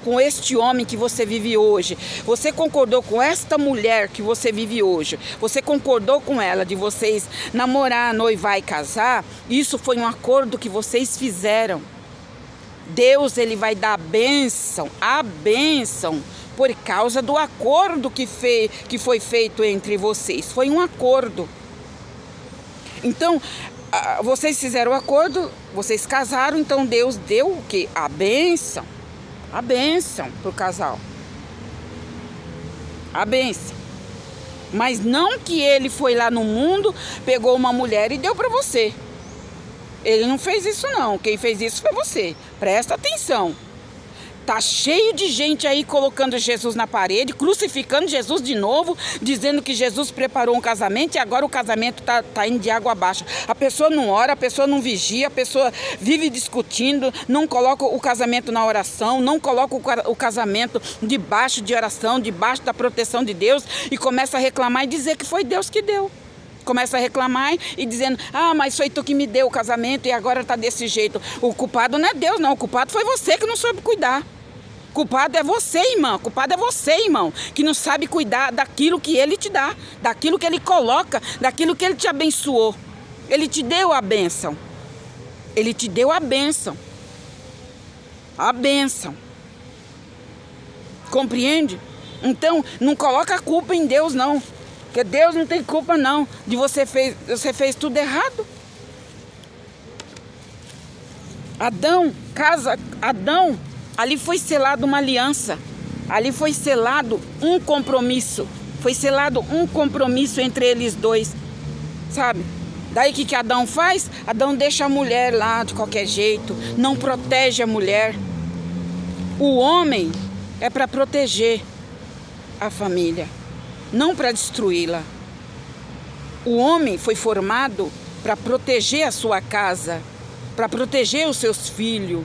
com este homem que você vive hoje, você concordou com esta mulher que você vive hoje, você concordou com ela de vocês namorar, noivar e casar, isso foi um acordo que vocês fizeram. Deus, ele vai dar a bênção, por causa do acordo que foi feito entre vocês. Foi um acordo. Então, vocês fizeram o acordo, vocês casaram, então Deus deu o quê? A bênção para o casal. A bênção. Mas não que ele foi lá no mundo, pegou uma mulher e deu para você. Ele não fez isso não, quem fez isso foi você. Presta atenção. Tá cheio de gente aí colocando Jesus na parede, crucificando Jesus de novo, dizendo que Jesus preparou um casamento e agora o casamento tá indo de água abaixo. A pessoa não ora, a pessoa não vigia, a pessoa vive discutindo, não coloca o casamento na oração, não coloca o casamento debaixo de oração, debaixo da proteção de Deus e começa a reclamar e dizer que foi Deus que deu. Começa a reclamar e dizendo, mas foi tu que me deu o casamento e agora tá desse jeito. O culpado não é Deus não, o culpado foi você que não soube cuidar. Culpado é você, irmã. Culpado é você, irmão, que não sabe cuidar daquilo que ele te dá, daquilo que ele coloca, daquilo que ele te abençoou. Ele te deu a bênção. Ele te deu a bênção. A bênção. Compreende? Então, não coloca a culpa em Deus, não. Porque Deus não tem culpa, não, de você fez tudo errado. Adão, ali foi selado uma aliança, ali foi selado um compromisso, entre eles dois, sabe? Daí o que Adão faz? Adão deixa a mulher lá de qualquer jeito, não protege a mulher. O homem é para proteger a família, não para destruí-la. O homem foi formado para proteger a sua casa, para proteger os seus filhos,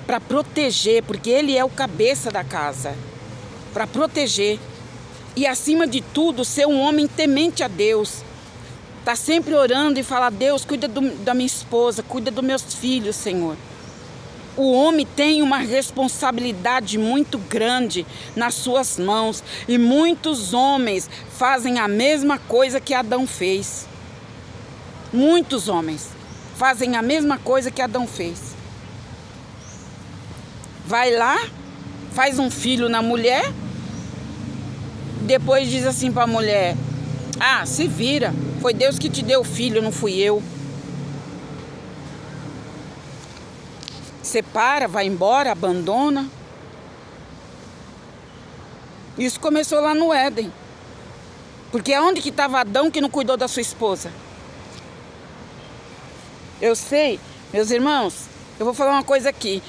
para proteger, porque ele é o cabeça da casa, para proteger. E acima de tudo, ser um homem temente a Deus. Tá sempre orando e falar, Deus, cuida da minha esposa, cuida dos meus filhos, Senhor. O homem tem uma responsabilidade muito grande nas suas mãos. E muitos homens fazem a mesma coisa que Adão fez. Muitos homens fazem a mesma coisa que Adão fez. Vai lá, faz um filho na mulher, depois diz assim para a mulher, se vira, foi Deus que te deu o filho, não fui eu. Separa, vai embora, abandona. Isso começou lá no Éden. Porque aonde que estava Adão que não cuidou da sua esposa? Eu sei, meus irmãos, eu vou falar uma coisa aqui.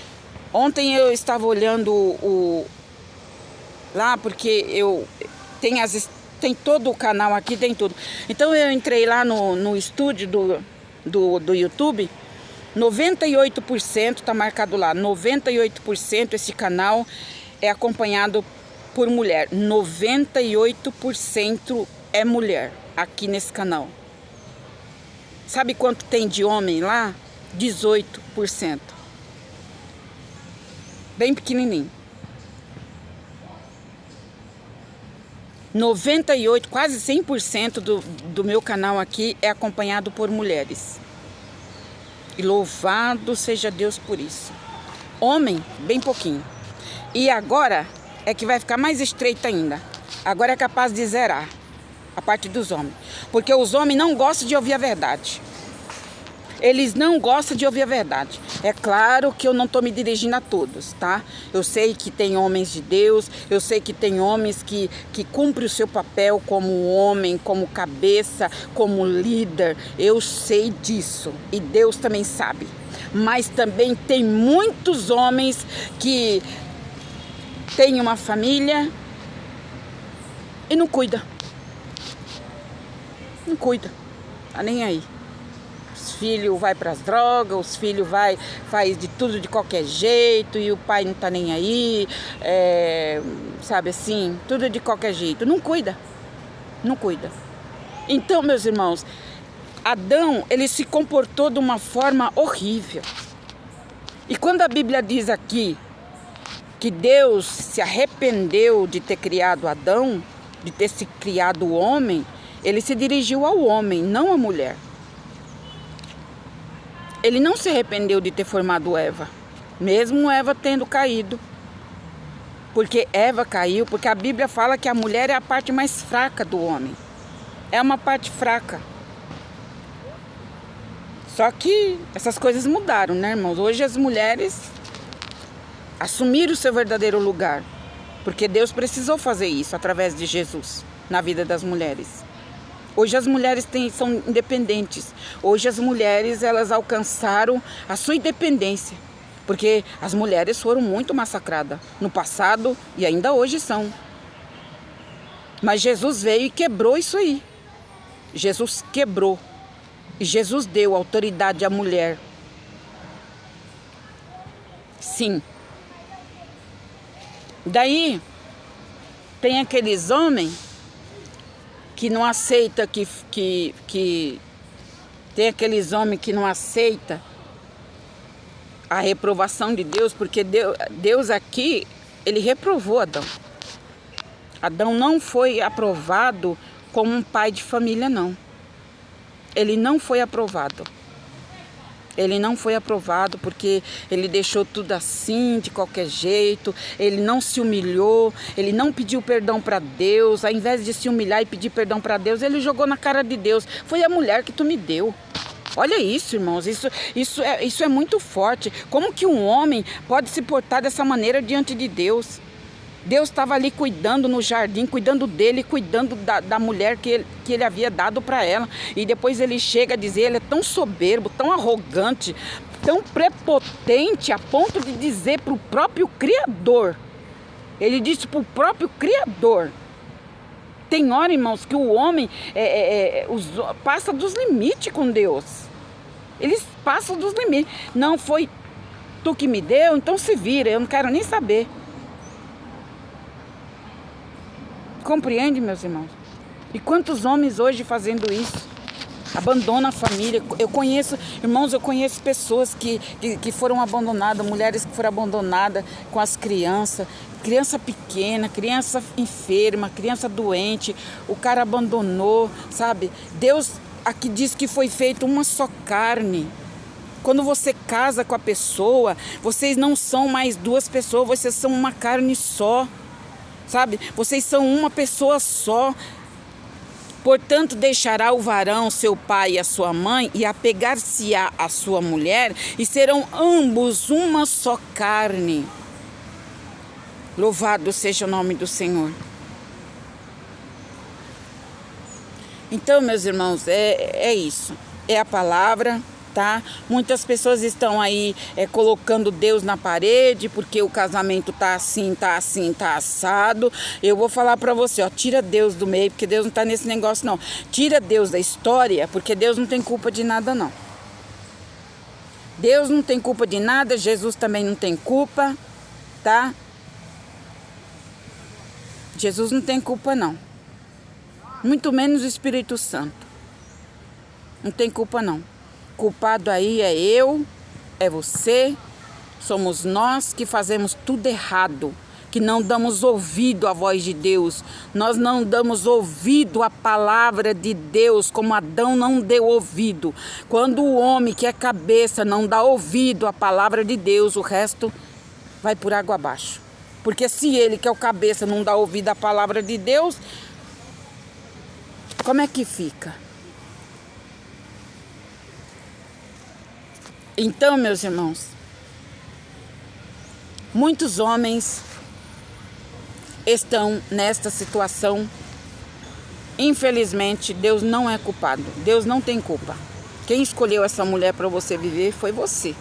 Ontem eu estava olhando lá, porque tem todo o canal aqui, tem tudo. Então eu entrei lá no estúdio do YouTube, 98%, tá marcado lá, 98% esse canal é acompanhado por mulher. 98% é mulher aqui nesse canal. Sabe quanto tem de homem lá? 18%. Bem pequenininho. 98%, quase 100% do meu canal aqui é acompanhado por mulheres. E louvado seja Deus por isso. Homem, bem pouquinho. E agora é que vai ficar mais estreito ainda. Agora é capaz de zerar a parte dos homens. Porque os homens não gostam de ouvir a verdade. Eles não gostam de ouvir a verdade. É claro que eu não estou me dirigindo a todos, tá? Eu sei que tem homens de Deus, eu sei que tem homens que cumprem o seu papel como homem, como cabeça, como líder. Eu sei disso e Deus também sabe. Mas também tem muitos homens que têm uma família e não cuida. Não cuida. Tá nem aí. Os filhos vai para as drogas, os filhos faz de tudo de qualquer jeito e o pai não tá nem aí, sabe assim, tudo de qualquer jeito. Não cuida, não cuida. Então, meus irmãos, Adão, ele se comportou de uma forma horrível. E quando a Bíblia diz aqui que Deus se arrependeu de ter criado Adão, de ter se criado o homem, ele se dirigiu ao homem, não à mulher. Ele não se arrependeu de ter formado Eva, mesmo Eva tendo caído. Porque Eva caiu, porque a Bíblia fala que a mulher é a parte mais fraca do homem. É uma parte fraca. Só que essas coisas mudaram, né, irmãos? Hoje as mulheres assumiram o seu verdadeiro lugar. Porque Deus precisou fazer isso através de Jesus na vida das mulheres. Hoje as mulheres são independentes. Hoje as mulheres, elas alcançaram a sua independência. Porque as mulheres foram muito massacradas no passado e ainda hoje são. Mas Jesus veio e quebrou isso aí. Jesus quebrou. E Jesus deu autoridade à mulher. Sim. Daí, tem aqueles homens que não aceita tem aqueles homens que não aceita a reprovação de Deus, porque Deus aqui, ele reprovou Adão. Adão não foi aprovado como um pai de família, não. Ele não foi aprovado. Ele não foi aprovado porque ele deixou tudo assim, de qualquer jeito. Ele não se humilhou, ele não pediu perdão para Deus. Ao invés de se humilhar e pedir perdão para Deus, ele jogou na cara de Deus. Foi a mulher que tu me deu. Olha isso, irmãos, isso é muito forte. Como que um homem pode se portar dessa maneira diante de Deus? Deus estava ali cuidando no jardim, cuidando dele, cuidando da mulher que ele havia dado para ela. E depois ele chega a dizer, ele é tão soberbo, tão arrogante, tão prepotente, a ponto de dizer para o próprio Criador. Ele disse para o próprio Criador. Tem hora, irmãos, que o homem passa dos limites com Deus. Eles passam dos limites. Não foi tu que me deu, então se vira, eu não quero nem saber. Compreende, meus irmãos? E quantos homens hoje fazendo isso? Abandonam a família. Eu conheço pessoas que foram abandonadas, mulheres que foram abandonadas com as crianças. Criança pequena, criança enferma, criança doente. O cara abandonou, sabe? Deus aqui diz que foi feito uma só carne. Quando você casa com a pessoa, vocês não são mais duas pessoas, vocês são uma carne só. Sabe? Vocês são uma pessoa só. Portanto, deixará o varão, seu pai e a sua mãe, e apegar-se-á a sua mulher, e serão ambos uma só carne. Louvado seja o nome do Senhor. Então, meus irmãos, é isso. É a palavra, tá? Muitas pessoas estão aí colocando Deus na parede, porque o casamento tá assim, tá assim, tá assado. Eu vou falar para você, ó, tira Deus do meio, porque Deus não tá nesse negócio não. Tira Deus da história, porque Deus não tem culpa de nada não. Deus não tem culpa de nada, Jesus também não tem culpa, tá? Jesus não tem culpa não. Muito menos o Espírito Santo. Não tem culpa não. Culpado aí é eu, é você, somos nós que fazemos tudo errado, que não damos ouvido à voz de Deus. Nós não damos ouvido à palavra de Deus, como Adão não deu ouvido. Quando o homem que é cabeça não dá ouvido à palavra de Deus, o resto vai por água abaixo. Porque se ele que é o cabeça não dá ouvido à palavra de Deus, como é que fica? Então, meus irmãos, muitos homens estão nesta situação. Infelizmente, Deus não é culpado. Deus não tem culpa. Quem escolheu essa mulher para você viver foi você.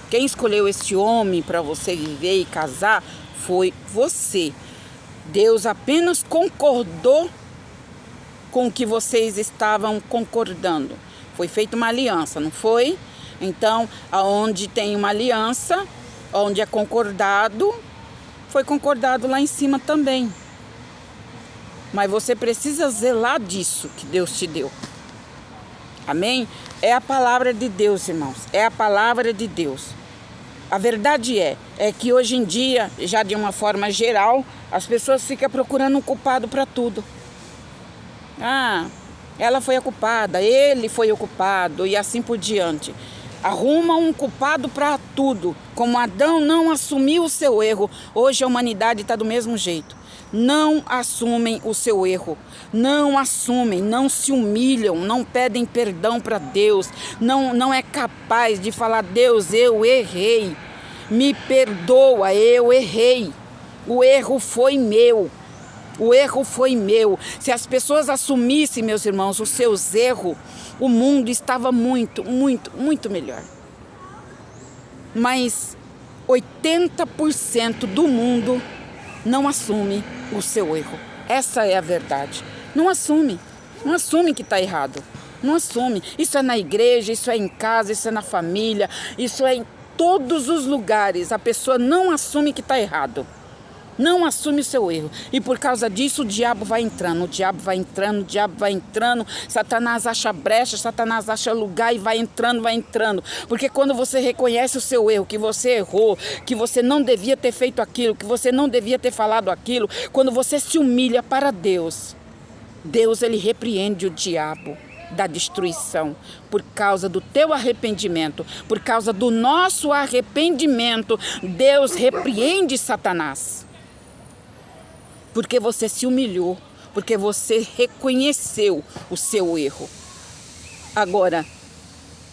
Quem escolheu este homem para você viver e casar foi você. Deus apenas concordou com o que vocês estavam concordando. Foi feita uma aliança, não foi? Então, aonde tem uma aliança, onde é concordado, foi concordado lá em cima também. Mas você precisa zelar disso que Deus te deu. Amém? É a palavra de Deus, irmãos. É a palavra de Deus. A verdade é que hoje em dia, já de uma forma geral, as pessoas ficam procurando um culpado para tudo. Ah, ela foi a culpada, ele foi o culpado e assim por diante. Arruma um culpado para tudo. Como Adão não assumiu o seu erro, hoje a humanidade está do mesmo jeito. Não assumem o seu erro, não assumem, não se humilham, não pedem perdão para Deus, não é capaz de falar: Deus, eu errei, me perdoa, eu errei, o erro foi meu. O erro foi meu. Se as pessoas assumissem, meus irmãos, os seus erros, o mundo estava muito, muito, muito melhor. Mas 80% do mundo não assume o seu erro. Essa é a verdade. Não assume. Não assume que está errado. Não assume. Isso é na igreja, isso é em casa, isso é na família, isso é em todos os lugares. A pessoa não assume que está errado. Não assume o seu erro. E por causa disso o diabo vai entrando, o diabo vai entrando, o diabo vai entrando. Satanás acha brecha, Satanás acha lugar e vai entrando, vai entrando. Porque quando você reconhece o seu erro, que você errou, que você não devia ter feito aquilo, que você não devia ter falado aquilo, quando você se humilha para Deus, Deus ele repreende o diabo da destruição, por causa do teu arrependimento, por causa do nosso arrependimento, Deus repreende Satanás. Porque você se humilhou, porque você reconheceu o seu erro. Agora,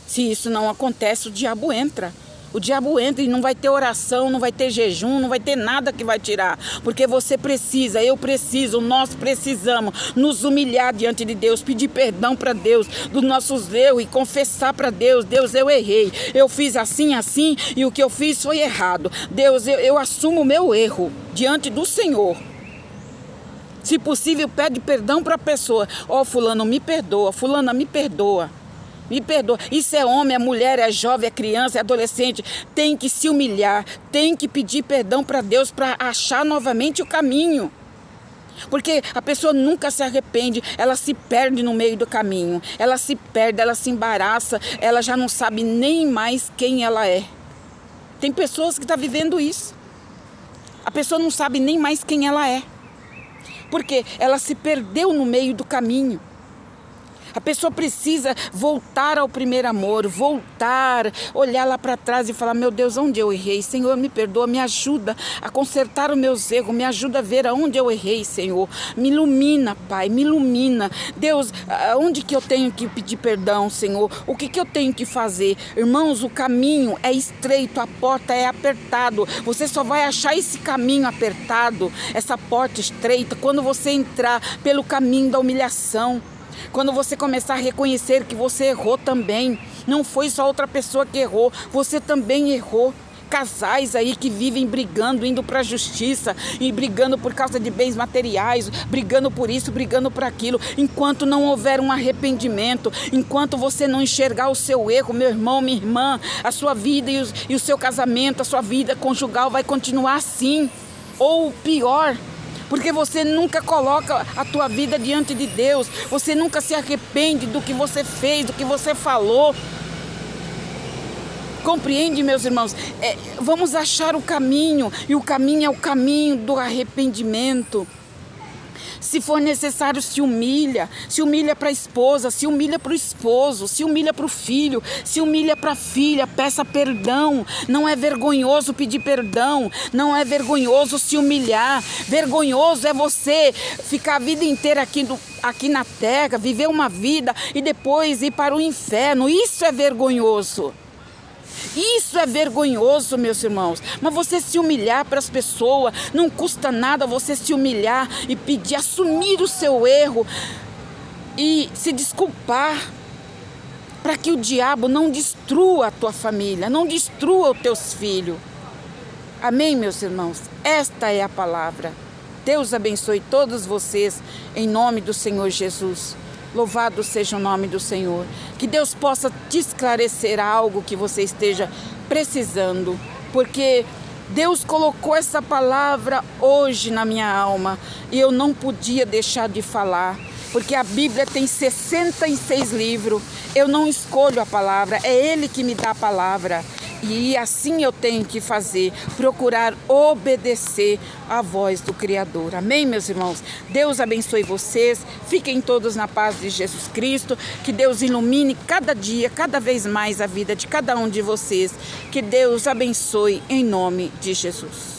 se isso não acontece, o diabo entra. O diabo entra e não vai ter oração, não vai ter jejum, não vai ter nada que vai tirar. Porque você precisa, eu preciso, nós precisamos nos humilhar diante de Deus, pedir perdão para Deus dos nossos erros e confessar para Deus: Deus, eu errei, eu fiz assim, assim e o que eu fiz foi errado. Deus, eu assumo o meu erro diante do Senhor. Se possível, pede perdão para a pessoa. Ó, fulano, me perdoa, fulana, me perdoa. Me perdoa. Isso é homem, é mulher, é jovem, é criança, é adolescente. Tem que se humilhar, tem que pedir perdão para Deus para achar novamente o caminho. Porque a pessoa nunca se arrepende, ela se perde no meio do caminho. Ela se perde, ela se embaraça, ela já não sabe nem mais quem ela é. Tem pessoas que estão vivendo isso. A pessoa não sabe nem mais quem ela é. Porque ela se perdeu no meio do caminho. A pessoa precisa voltar ao primeiro amor, voltar, olhar lá para trás e falar: meu Deus, onde eu errei? Senhor, me perdoa, me ajuda a consertar os meus erros, me ajuda a ver aonde eu errei, Senhor. Me ilumina, Pai, me ilumina. Deus, onde que eu tenho que pedir perdão, Senhor? O que eu tenho que fazer? Irmãos, o caminho é estreito, a porta é apertado. Você só vai achar esse caminho apertado, essa porta estreita, quando você entrar pelo caminho da humilhação. Quando você começar a reconhecer que você errou também, não foi só outra pessoa que errou, você também errou. Casais aí que vivem brigando, indo para a justiça e brigando por causa de bens materiais, brigando por isso, brigando por aquilo, enquanto não houver um arrependimento, enquanto você não enxergar o seu erro, meu irmão, minha irmã, a sua vida e o seu casamento, a sua vida conjugal vai continuar assim, ou pior. Porque você nunca coloca a tua vida diante de Deus, você nunca se arrepende do que você fez, do que você falou. Compreende, meus irmãos? Vamos achar o caminho, e o caminho é o caminho do arrependimento. Se for necessário, se humilha para a esposa, se humilha para o esposo, se humilha para o filho, se humilha para a filha, peça perdão. Não é vergonhoso pedir perdão, não é vergonhoso se humilhar. Vergonhoso é você ficar a vida inteira aqui na terra, viver uma vida e depois ir para o inferno. Isso é vergonhoso. Isso é vergonhoso, meus irmãos. Mas você se humilhar para as pessoas, não custa nada você se humilhar e pedir, assumir o seu erro e se desculpar, para que o diabo não destrua a tua família, não destrua os teus filhos. Amém, meus irmãos? Esta é a palavra. Deus abençoe todos vocês, em nome do Senhor Jesus. Louvado seja o nome do Senhor. Que Deus possa te esclarecer algo que você esteja precisando, porque Deus colocou essa palavra hoje na minha alma e eu não podia deixar de falar, porque a Bíblia tem 66 livros. Eu não escolho a palavra, é Ele que me dá a palavra. E assim eu tenho que fazer, procurar obedecer à voz do Criador. Amém, meus irmãos? Deus abençoe vocês, fiquem todos na paz de Jesus Cristo, que Deus ilumine cada dia, cada vez mais a vida de cada um de vocês. Que Deus abençoe em nome de Jesus.